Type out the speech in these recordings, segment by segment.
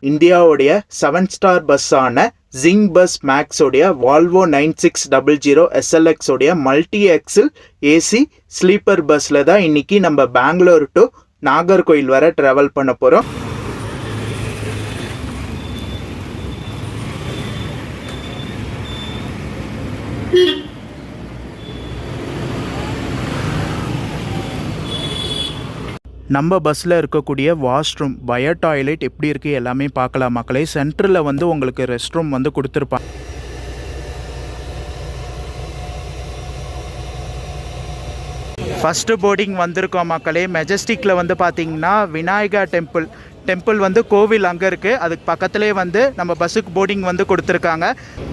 இந்தியாவுடைய 7-ஸ்டார் பஸ்ஸான ஜிங் bus maths உடைய வால்வோ 9600 SLX உடைய மல்டி எக்ஸல் ஏசி ஸ்லீப்பர் பஸ்ல தான் இன்னைக்கு நம்ம பெங்களூர் டு நாகர்கோயில் வரை டிராவல் பண்ண போறோம். நம்ம பஸ்ஸில் இருக்கக்கூடிய வாஷ்ரூம், பயோ டாய்லெட் எப்படி இருக்குது எல்லாமே பார்க்கலாம் மக்களே. சென்டரில் வந்து உங்களுக்கு ரெஸ்ட் ரூம் வந்து கொடுத்துருப்பாங்க. ஃபஸ்ட்டு போர்டிங் வந்திருக்கோம் மக்களே. மெஜஸ்டிக்கில் வந்து பார்த்திங்கன்னா விநாயகா டெம்பிள் வந்து கோவில் அங்கே இருக்குது. அதுக்கு பக்கத்துலேயே வந்து நம்ம பஸ்ஸுக்கு போர்டிங் வந்து கொடுத்துருக்காங்க.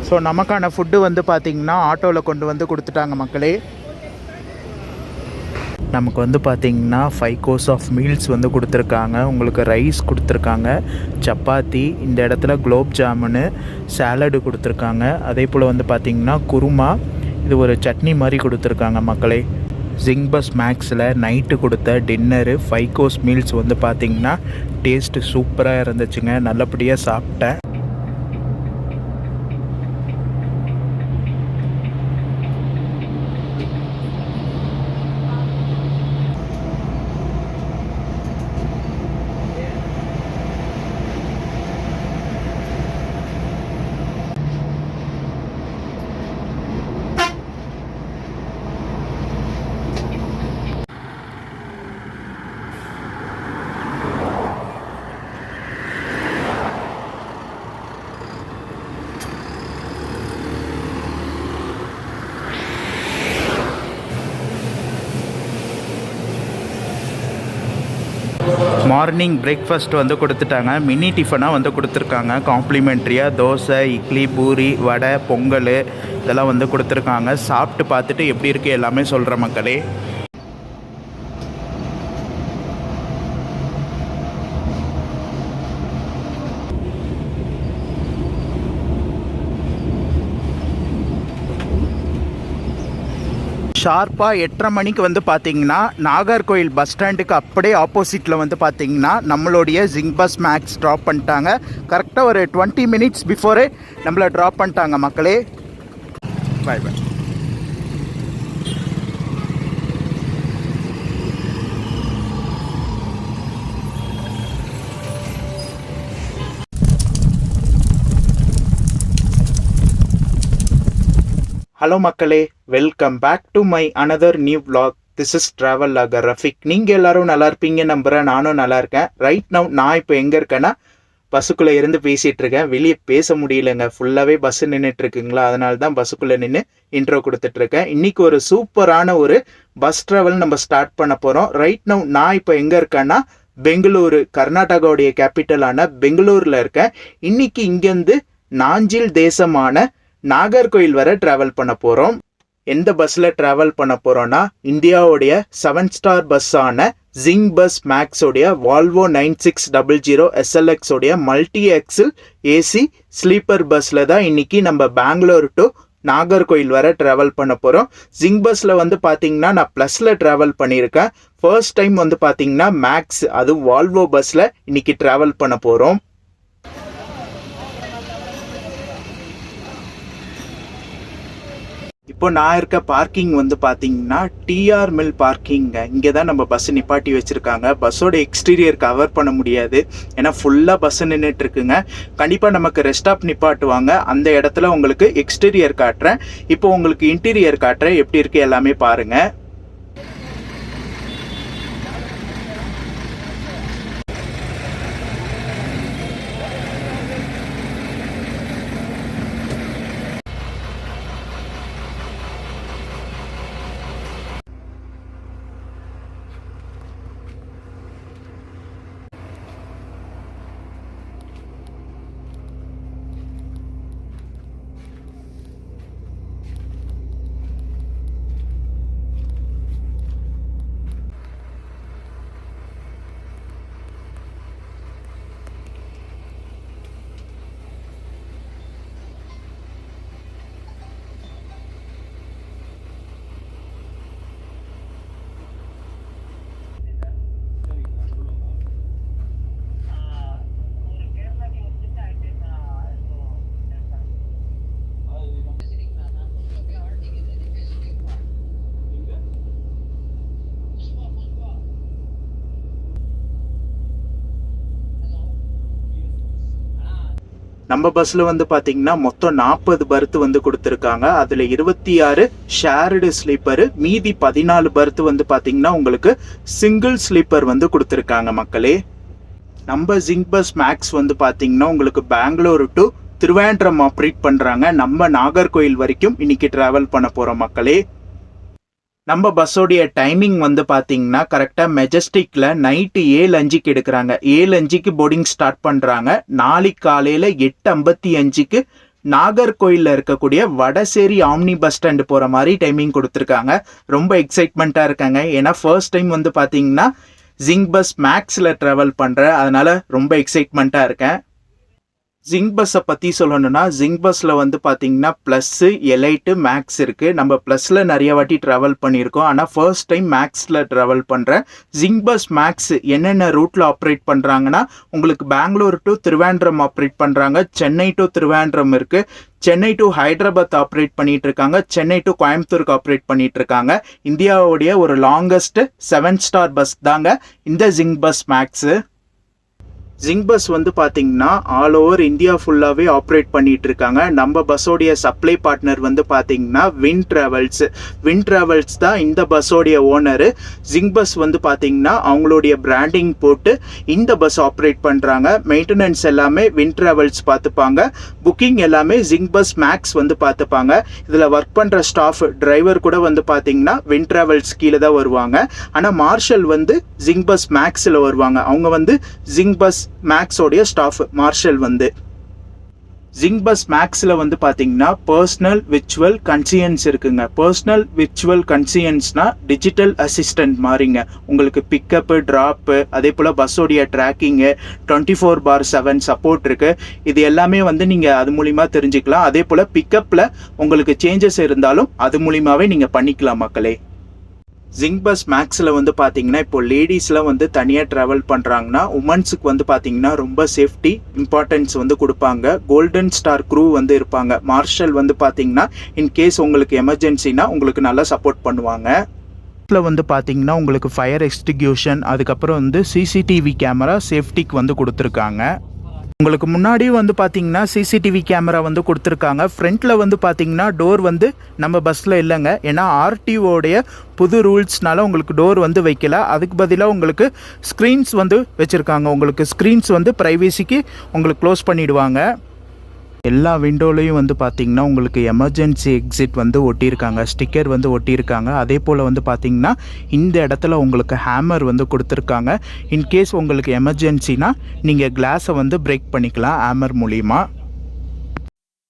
ஸோ நமக்கான ஃபுட்டு வந்து பார்த்திங்கன்னா ஆட்டோவில் கொண்டு வந்து கொடுத்துட்டாங்க மக்களே. நமக்கு வந்து பார்த்திங்கன்னா 5 கோர்ஸ் ஆஃப் மீல்ஸ் வந்து கொடுத்துருக்காங்க. உங்களுக்கு ரைஸ் கொடுத்துருக்காங்க, சப்பாத்தி, இந்த இடத்துல குலோப் ஜாமுனு, சாலடு கொடுத்துருக்காங்க. அதே போல் வந்து பார்த்திங்கன்னா குருமா, இது ஒரு சட்னி மாதிரி கொடுத்துருக்காங்க மக்களே. ஜிங் பஸ் மேக்ஸில் நைட்டு கொடுத்த டின்னரு 5 கோர்ஸ் மீல்ஸ் வந்து பார்த்திங்கன்னா டேஸ்ட்டு சூப்பராக இருந்துச்சுங்க. நல்லபடியாக சாப்பிட்டேன். மார்னிங் பிரேக்ஃபாஸ்ட் வந்து கொடுத்துட்டாங்க. மினி டிஃபனாக வந்து கொடுத்துருக்காங்க. காம்ப்ளிமெண்ட்ரியாக தோசை, இட்லி, பூரி, வடை, பொங்கல் இதெல்லாம் வந்து கொடுத்துருக்காங்க. சாப்பிட்டு பார்த்துட்டு எப்படி இருக்குது எல்லாமே சொல்கிற மக்களே. ஷார்ப்பாக 8:30 மணிக்கு வந்து பார்த்திங்கன்னா நாகர்கோயில் பஸ் ஸ்டாண்டுக்கு அப்படியே ஆப்போசிட்டில் வந்து பார்த்திங்கன்னா நம்மளுடைய ஜிங் பஸ் மேக்ஸ் ட்ராப் பண்ணிட்டாங்க. கரெக்டாக ஒரு 20 மினிட்ஸ் பிஃபோரே நம்மளை ட்ராப் பண்ணிட்டாங்க மக்களே. Bye bye. ஹலோ மக்களே, welcome back to my another new vlog. This is travel logger Rafiq. நீங்கள் எல்லோரும் நல்லா இருப்பீங்க நம்புகிறேன். நானும் நல்லா இருக்கேன். ரைட் நவ் நான் இப்போ எங்கே இருக்கேன்னா பஸ்ஸுக்குள்ளே இருந்து பேசிகிட்டு இருக்கேன். வெளியே பேச முடியலைங்க, ஃபுல்லாகவே பஸ்ஸு நின்றுட்டுருக்குங்களா, அதனால தான் பஸ்ஸுக்குள்ளே நின்று இன்ட்ரோ கொடுத்துட்ருக்கேன். இன்றைக்கி ஒரு சூப்பரான ஒரு பஸ் ட்ராவல் நம்ம ஸ்டார்ட் பண்ண போகிறோம். ரைட் நவ் நான் இப்போ எங்கே இருக்கேன்னா பெங்களூரு, கர்நாடகாவுடைய கேபிட்டலான பெங்களூரில் இருக்கேன். இன்றைக்கி இங்கேருந்து நாஞ்சில் தேசமான நாகர்கோயில் வரை ட்ராவல் பண்ண போகிறோம். எந்த பஸ்ஸில் ட்ராவல் பண்ண போகிறோன்னா இந்தியாவுடைய 7-ஸ்டார் பஸ்ஸான ஜிங் பஸ் மேக்ஸ் உடைய வால்வோ 9600 SLX உடைய மல்டி எக்ஸல் ஏசி ஸ்லீப்பர் பஸ்ஸில் தான் இன்னைக்கு நம்ம பெங்களூர் டு நாகர்கோயில் வரை ட்ராவல் பண்ண போகிறோம். ஜிங் பஸ்ஸில் வந்து பார்த்தீங்கன்னா நான் ப்ளஸில் ட்ராவல் பண்ணியிருக்கேன். ஃபர்ஸ்ட் டைம் வந்து பார்த்தீங்கன்னா மேக்ஸ், அது வால்வோ பஸ்ஸில் இன்னைக்கு ட்ராவல் பண்ண போகிறோம். இப்போ நான் இருக்க பார்க்கிங் வந்து பார்த்தீங்கன்னா டிஆர் மில் பார்க்கிங்க. இங்கே தான் நம்ம பஸ் நிப்பாட்டி வச்சுருக்காங்க. பஸ்ஸோட எக்ஸ்டீரியர் கவர் பண்ண முடியாது, ஏன்னா ஃபுல்லாக பஸ்ஸு நின்றுட்டு இருக்குங்க. கண்டிப்பாக நமக்கு ரெஸ்ட் ஸ்டாப் நிப்பாட்டுவாங்க. அந்த இடத்துல உங்களுக்கு எக்ஸ்டீரியர் காட்டுறேன். இப்போ உங்களுக்கு இன்டீரியர் காட்டுறேன், எப்படி இருக்குது எல்லாமே பாருங்கள். நம்ம பஸ்ஸில் வந்து பார்த்தீங்கன்னா மொத்தம் 40 பர்த் வந்து கொடுத்துருக்காங்க. அதில் 26 ஷேர்டு ஸ்லீப்பரு, மீதி 14 பர்த் வந்து பார்த்தீங்கன்னா உங்களுக்கு சிங்கிள் ஸ்லீப்பர் வந்து கொடுத்துருக்காங்க மக்களே. நம்ம ஜிங்க் பஸ் மேக்ஸ் வந்து பார்த்தீங்கன்னா உங்களுக்கு பெங்களூரு டு திருவேண்டரம் ஆப்ரேட் பண்ணுறாங்க. நம்ம நாகர்கோயில் வரைக்கும் இன்னைக்கு ட்ராவல் பண்ண போகிறோம் மக்களே. நம்ம பஸ்ஸோடைய டைமிங் வந்து பார்த்தீங்கன்னா கரெக்டாக மெஜஸ்டிக்கில் நைட்டு 7:05க்கு எடுக்கிறாங்க. 7:05க்கு போர்டிங் ஸ்டார்ட் பண்ணுறாங்க. நாளைக்கு காலையில் 8:55க்கு நாகர்கோயிலில் இருக்கக்கூடிய வடசேரி ஆம்னி பஸ் ஸ்டாண்டு போகிற மாதிரி டைமிங் கொடுத்துருக்காங்க. ரொம்ப எக்ஸைட்மெண்ட்டாக இருக்காங்க. ஏன்னா ஃபர்ஸ்ட் டைம் வந்து பார்த்தீங்கன்னா ஜிங்க் பஸ் மேக்ஸில் ட்ராவல் பண்ணுறேன். அதனால் ரொம்ப எக்ஸைட்மெண்ட்டாக இருக்கேன். ஜிங்க் பஸ்ஸை பற்றி சொல்லணும்னா ஜிங்க் பஸ்ஸில் வந்து பார்த்தீங்கன்னா ப்ளஸ்ஸு, எலைட்டு, மேக்ஸ் இருக்குது. நம்ம ப்ளஸில் நிறைய வாட்டி ட்ராவல் பண்ணியிருக்கோம். ஆனால் ஃபர்ஸ்ட் டைம் மேக்ஸில் ட்ராவல் பண்ணுறேன். ஜிங்க் பஸ் மேக்ஸ் என்னென்ன ரூட்டில் ஆப்ரேட் பண்ணுறாங்கன்னா உங்களுக்கு பெங்களூர் டு திருவேண்டரம் ஆப்ரேட் பண்ணுறாங்க. சென்னை டு திருவேண்டரம் இருக்குது. சென்னை டு ஹைதராபாத் ஆப்ரேட் பண்ணிட்டு இருக்காங்க. சென்னை டு கோயம்புத்தூருக்கு ஆப்ரேட் பண்ணிட்டு இருக்காங்க. இந்தியாவுடைய ஒரு லாங்கஸ்ட் 7 ஸ்டார் பஸ் தாங்க இந்த zinc bus maths. Zinc bus வந்து பார்த்தீங்கன்னா ஆல் ஓவர் இந்தியா ஃபுல்லாகவே ஆப்ரேட் பண்ணிட்டு இருக்காங்க. நம்ம பஸ்ஸோடைய சப்ளை பார்ட்னர் வந்து பார்த்தீங்கன்னா வின் ட்ராவல்ஸ் தான் இந்த பஸ்ஸோடைய ஓனரு. ஜிங்க் பஸ் வந்து பார்த்தீங்கன்னா அவங்களுடைய பிராண்டிங் போட்டு இந்த பஸ் ஆப்ரேட் பண்ணுறாங்க. மெயின்டெனன்ஸ் எல்லாமே வின் ட்ராவல்ஸ் பார்த்துப்பாங்க. புக்கிங் எல்லாமே ஜிங்க் பஸ் மேக்ஸ் வந்து பார்த்துப்பாங்க. இதில் ஒர்க் பண்ணுற ஸ்டாஃப் டிரைவர் கூட வந்து பார்த்தீங்கன்னா வின் ட்ராவல்ஸ் கீழே தான் வருவாங்க. ஆனால் மார்ஷல் வந்து ஜிங்க் பஸ் மேக்ஸில் வருவாங்க. அவங்க வந்து ஜிங்க் பஸ் மேக்ஸோடைய ஸ்டாஃப் மார்ஷல் வந்து. ஜிங்க் பஸ் மேக்ஸில் வந்து பார்த்தீங்கன்னா பர்சனல் விர்ச்சுவல் கன்சியன்ஸ் இருக்குங்க. பர்சனல் விர்ச்சுவல் கன்சியன்ஸ்னா டிஜிட்டல் அசிஸ்டன்ட் மாதிரிங்க. உங்களுக்கு பிக்கப்பு, ட்ராப்பு, அதே போல் பஸ்ஸோடைய ட்ராக்கிங்கு, 24/7 சப்போர்ட் இருக்குது. இது எல்லாமே வந்து நீங்கள் அது மூலிமா தெரிஞ்சுக்கலாம். அதே போல் பிக்கப்பில் உங்களுக்கு சேஞ்சஸ் இருந்தாலும் அது மூலிமாவே நீங்கள் பண்ணிக்கலாம் மக்களே. ஜிங்க் பஸ் மேக்ஸில் வந்து பார்த்தீங்கன்னா இப்போ லேடிஸ்லாம் வந்து தனியாக ட்ராவல் பண்ணுறாங்கன்னா உமன்ஸுக்கு வந்து பார்த்தீங்கன்னா ரொம்ப சேஃப்டி இம்பார்ட்டன்ஸ் வந்து கொடுப்பாங்க. கோல்டன் ஸ்டார் க்ரூ வந்து இருப்பாங்க. மார்ஷல் வந்து பார்த்தீங்கன்னா இன்கேஸ் உங்களுக்கு எமர்ஜென்சினா உங்களுக்கு நல்லா சப்போர்ட் பண்ணுவாங்க. இதில் வந்து பார்த்தீங்கன்னா உங்களுக்கு ஃபயர் எக்ஸ்டிங்யூஷன், அதுக்கப்புறம் வந்து சிசிடிவி கேமரா சேஃப்டிக்கு வந்து கொடுத்துருக்காங்க. உங்களுக்கு முன்னாடி வந்து பார்த்தீங்கன்னா சிசிடிவி கேமரா வந்து கொடுத்துருக்காங்க. ஃப்ரண்ட்டில் வந்து பார்த்தீங்கன்னா டோர் வந்து நம்ம பஸ்ஸில் இல்லைங்க. ஏன்னா ஆர்டிஓடைய புது ரூல்ஸ்னால உங்களுக்கு டோர் வந்து வைக்கல. அதுக்கு பதிலாக உங்களுக்கு ஸ்க்ரீன்ஸ் வந்து வச்சுருக்காங்க. உங்களுக்கு ஸ்க்ரீன்ஸ் வந்து ப்ரைவேசிக்கு உங்களுக்கு க்ளோஸ் பண்ணிவிடுவாங்க. எல்லா விண்டோலையும் வந்து பார்த்தீங்கன்னா உங்களுக்கு எமர்ஜென்சி எக்ஸிட் வந்து ஒட்டியிருக்காங்க. ஸ்டிக்கர் வந்து ஒட்டியிருக்காங்க. அதே போல் வந்து பார்த்தீங்கன்னா இந்த இடத்துல உங்களுக்கு ஹேமர் வந்து கொடுத்துருக்காங்க. இன்கேஸ் உங்களுக்கு எமர்ஜென்சினா நீங்கள் கிளாஸை வந்து பிரேக் பண்ணிக்கலாம் ஹேமர் மூலிமா.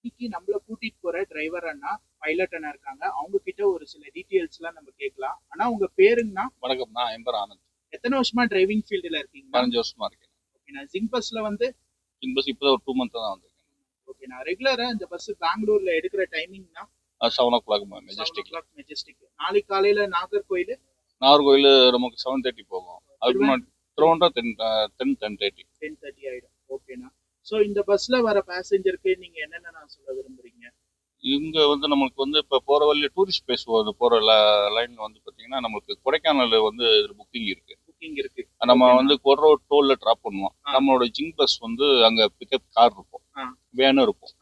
இன்னைக்கு நம்மளை கூட்டிகிட்டு போகிற டிரைவர் அண்ணா, பைலட் அண்ணா இருக்காங்க. அவங்க கிட்ட ஒரு சில டீட்டெயில்ஸ்லாம் நம்ம கேட்கலாம். ஆனால் உங்கள் பேருங்கண்ணா? வணக்கம், நான் எம்பர் ஆனந்த். எத்தனை வருஷமா டிரைவிங் ஃபீல்டில் இருக்கீங்க? 15 வருஷமா இருக்கேன். ஓகேண்ணா. ஜிங்க் பஸ்ஸில் வந்து ஜிங்க் பஸ் இப்போ ஒரு 2 மந்த் தான் வந்திருக்கேன். ஓகேண்ணா. ரெகுலராக இந்த பஸ் பெங்களூர்ல எடுக்கிற டைமிங்னா 7 o'clock மெஜஸ்டிக். நாளைக்கு காலையில நாகர்கோயில் நமக்கு 7:30 போகும். அதுக்கு முன்னாடி திருவண்ணாமலை 10:30 ஆயிடும். ஓகேண்ணா. ஸோ இந்த பஸ்ல வர பேசஞ்சருக்கு நீங்க என்னென்ன சொல்ல விரும்புறீங்க? இங்க வந்து நமக்கு வந்து இப்போ போற வழியில டூரிஸ்ட் பிளேஸ் போற லைன்ல வந்து பாத்தீங்கன்னா நமக்கு கொடைக்கானல் வந்து புக்கிங் இருக்கு. நம்ம வந்து கொரோனா டோல்ல டிராப் பண்ணுவோம். நம்மளோட ஜிங்க் பஸ் வந்து அங்க பிக்கப் கார் இருக்கும், வேனும் இருக்கும்.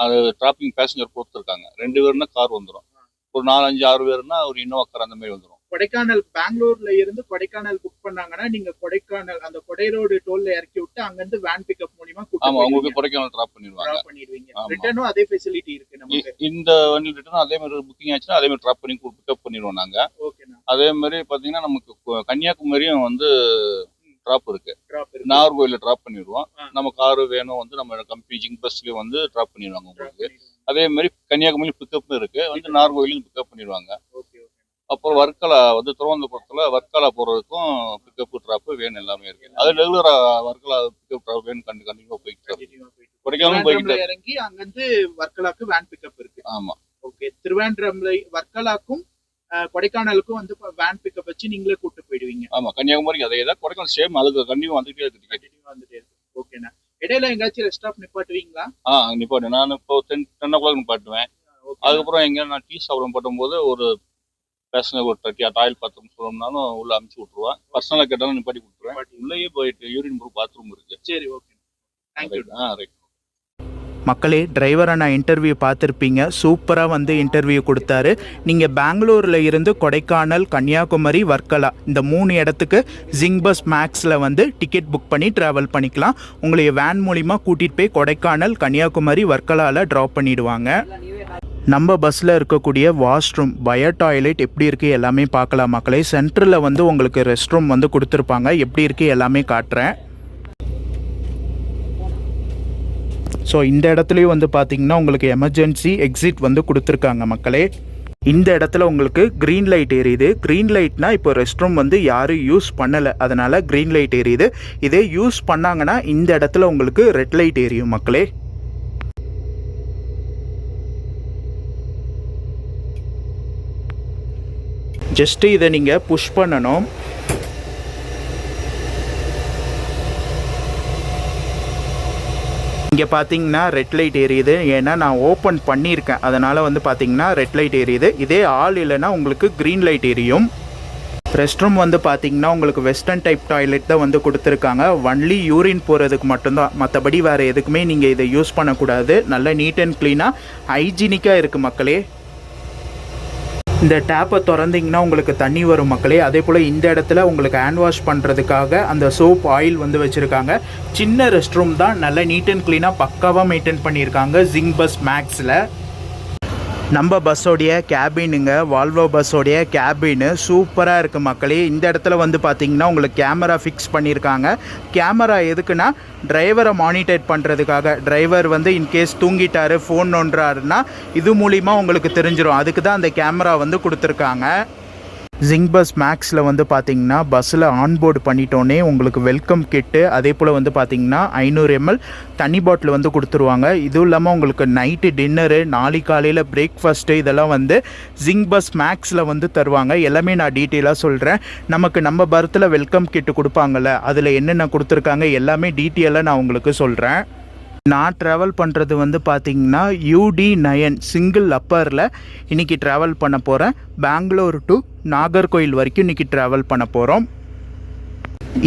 அது டிராப்பிங் பேசஞ்சர் பொறுத்து இருக்காங்க. 2 பேருனா கார் வந்துடும். ஒரு 4, 5, 6 பேருனா ஒரு இன்னோவா கார் அந்த மாதிரி வந்துடும். கொடைக்கானல் பெங்களூர்ல இருந்து கொடைக்கானல் புக் பண்ணாங்கன்னா நீங்க கொடைக்கானல் அந்த கொடை ரோடு டோல்ல இறக்கி விட்டு அங்க இருந்து வேன் பிக்கப் மூலமா ஆமா உங்களுக்கு கொடைக்கானல் டிராப் பண்ணிடுவாங்க. ரிட்டர்னும் அதே ஃபெசிலிட்டி இருக்கு நமக்கு. இந்த வண்டி ரிட்டர்ன் அதே மாதிரி புக்கிங் ஆச்சுன்னா அதே மாதிரி டிராப் பண்ணி பிக்கப் பண்ணிடுவோம் நாங்க. ஓகேண்ணா. அதே மாதிரி பாத்தீங்கன்னா நமக்கு கன்னியாகுமரியும் வந்து டிராப் இருக்கு. நாகர்கோயில டிராப் பண்ணிடுவோம். நம்ம காரு வேணும் வந்து நம்ம கம்பெனி ஜிங்க் பஸ்லயும் வந்து டிராப் பண்ணிடுவாங்க உங்களுக்கு. அதே மாதிரி கன்னியாகுமரி பிக்கப் இருக்கு, வந்து நாகர்கோயிலும் பிக்கப் பண்ணிடுவாங்க. அப்புறம் வர்க்கலா வந்து திருவனந்தபுரத்துல வர்க்கலா போறதுக்கும் பிக்கப் டிராப் வேன் எல்லாமே இருக்கு. அது ரெகுலரா வர்க்கலா பிக்கப் டிராப் வேன் கண்டிப்பா போயிட்டு கொடைக்கானல் போயிட்டு இறங்கி அங்கிருந்து வர்க்கலாக்கு வேன் பிக்கப் இருக்கு. ஆமா. ஓகே. திருவேண்டரம்ல வர்க்கலாக்கும் கொடைக்கானலுக்கும் வந்து வேன் பிக்கப் வச்சு நீங்களே கூட்டு போயிடுவீங்க. ஆமா, கன்னியாகுமரிக்கு அதே தான். கொடைக்கானல் சேம், அதுக்கு கண்டிப்பா வந்துட்டே இருக்கு. ஓகேண்ணா. இடையில எங்காச்சும் ரெஸ்ட் ஸ்டாப் நிப்பாட்டுவீங்களா? நிப்பாட்டு. நான் இப்போ 10 o'clock நிப்பாட்டுவேன். அதுக்கப்புறம் எங்க நான் டீ சாப்பிட பட்டும்போது ஒரு பேசஞ்சர் ஒரு டாய்லெட் பாத்ரூம் சொல்லணும்னாலும் உள்ள அனுப்பிச்சு விட்டுருவேன். பர்சனலா கேட்டாலும் நிப்பாட்டி கொடுத்துருவேன். உள்ளேயே போயிட்டு யூரின் பாத்ரூம் இருக்கு. சரி, ஓகே. தேங்க்யூ. ரைட். மக்களே, டிரைவரை நான் இன்டர்வியூ பார்த்துருப்பீங்க. சூப்பராக வந்து இன்டர்வியூ கொடுத்தாரு. நீங்கள் பெங்களூரில் இருந்து கொடைக்கானல், கன்னியாகுமரி, வர்க்கலா இந்த 3 இடத்துக்கு ஜிங் பஸ் மேக்ஸில் வந்து டிக்கெட் புக் பண்ணி ட்ராவல் பண்ணிக்கலாம். உங்களை வேன் மூலிமா கூட்டிகிட்டு போய் கொடைக்கானல், கன்னியாகுமரி, வர்க்கலாவில் ட்ராப் பண்ணிவிடுவாங்க. நம்ம பஸ்ஸில் இருக்கக்கூடிய வாஷ்ரூம், பயோ டாய்லெட் எப்படி இருக்குது எல்லாமே பார்க்கலாம் மக்களே. சென்டரில் வந்து உங்களுக்கு ரெஸ்ட் ரூம் வந்து கொடுத்துருப்பாங்க. எப்படி இருக்குது எல்லாமே காட்டுறேன். ஸோ இந்த இடத்துலையும் வந்து பார்த்திங்கன்னா உங்களுக்கு எமர்ஜென்சி எக்ஸிட் வந்து கொடுத்துருக்காங்க மக்களே. இந்த இடத்துல உங்களுக்கு க்ரீன் லைட் எரியுது. க்ரீன் லைட்னா இப்போ ரெஸ்ட் ரூம் வந்து யாரும் யூஸ் பண்ணலை, அதனால் க்ரீன் லைட் எரியுது. இதே யூஸ் பண்ணாங்கன்னா இந்த இடத்துல உங்களுக்கு ரெட் லைட் எரியும் மக்களே. ஜஸ்ட்டு இதை நீங்கள் புஷ் பண்ணணும். இங்கே பார்த்தீங்கன்னா ரெட் லைட் எரியுது. ஏன்னா நான் ஓப்பன் பண்ணியிருக்கேன், அதனால் வந்து பார்த்தீங்கன்னா ரெட் லைட் எரியுது. இதே ஆள் இல்லைன்னா உங்களுக்கு க்ரீன் லைட் எரியும். ரெஸ்ட் ரூம் வந்து பார்த்தீங்கன்னா உங்களுக்கு வெஸ்டர்ன் டைப் டாய்லெட் தான் வந்து கொடுத்துருக்காங்க. ஒன்லி யூரின் போகிறதுக்கு மட்டும்தான், மற்றபடி வேறு எதுக்குமே நீங்கள் இதை யூஸ் பண்ணக்கூடாது. நல்லா நீட் அண்ட் க்ளீனாக ஹைஜீனிக்காக இருக்குது மக்களே. இந்த டேப்பை திறந்தீங்கன்னா உங்களுக்கு தண்ணி வரும் மக்களே. அதே போல் இந்த இடத்துல உங்களுக்கு ஹேண்ட் வாஷ் பண்ணுறதுக்காக அந்த சோப் ஆயில் வந்து வச்சுருக்காங்க. சின்ன ரெஸ்ட் ரூம் தான், நல்லா நீட் அண்ட் க்ளீனாக பக்காவாக மெயின்டைன் பண்ணியிருக்காங்க ஜிங் பஸ் மேக்ஸில். நம்ம பஸ்ஸோடைய கேபினுங்க, வால்வோ பஸ்ஸோடைய கேபினு சூப்பராக இருக்குது மக்களே. இந்த இடத்துல வந்து பார்த்திங்கன்னா உங்களுக்கு கேமரா ஃபிக்ஸ் பண்ணியிருக்காங்க. கேமரா எதுக்குன்னா டிரைவரை மானிட்டர் பண்ணுறதுக்காக. டிரைவர் வந்து இன்கேஸ் தூங்கிட்டாரு, ஃபோன் நோண்டுறாருன்னா இது மூலிமா உங்களுக்கு தெரிஞ்சிடும். அதுக்கு தான் அந்த கேமரா வந்து கொடுத்துருக்காங்க. ஜிங் பஸ் மேக்ஸில் வந்து பார்த்திங்கன்னா பஸ்ஸில் ஆன்போர்டு பண்ணிட்டோன்னே உங்களுக்கு வெல்கம் கிட்டு, அதே போல் வந்து பார்த்திங்கன்னா 500 ml தண்ணி பாட்டில் வந்து கொடுத்துருவாங்க. இதுவும் இல்லாமல் உங்களுக்கு நைட்டு டின்னரு, நாளைக்கு காலையில் பிரேக்ஃபாஸ்ட்டு இதெல்லாம் வந்து ஜிங் பஸ் மேக்ஸில் வந்து தருவாங்க. எல்லாமே நான் டீட்டெயிலாக சொல்கிறேன். நம்ம பர்த்தில் வெல்கம் கிட்டு கொடுப்பாங்கள்ல, அதில் என்னென்ன கொடுத்துருக்காங்க எல்லாமே டீட்டெயிலாக நான் உங்களுக்கு சொல்கிறேன். நான் ட்ராவல் பண்ணுறது வந்து பார்த்திங்கன்னா UD9 சிங்கிள் அப்பரில் இன்றைக்கி ட்ராவல் பண்ண போகிறேன். பெங்களூர் டு நாகர்கோயில் வரைக்கும் இன்றைக்கி ட்ராவல் பண்ண போகிறோம்.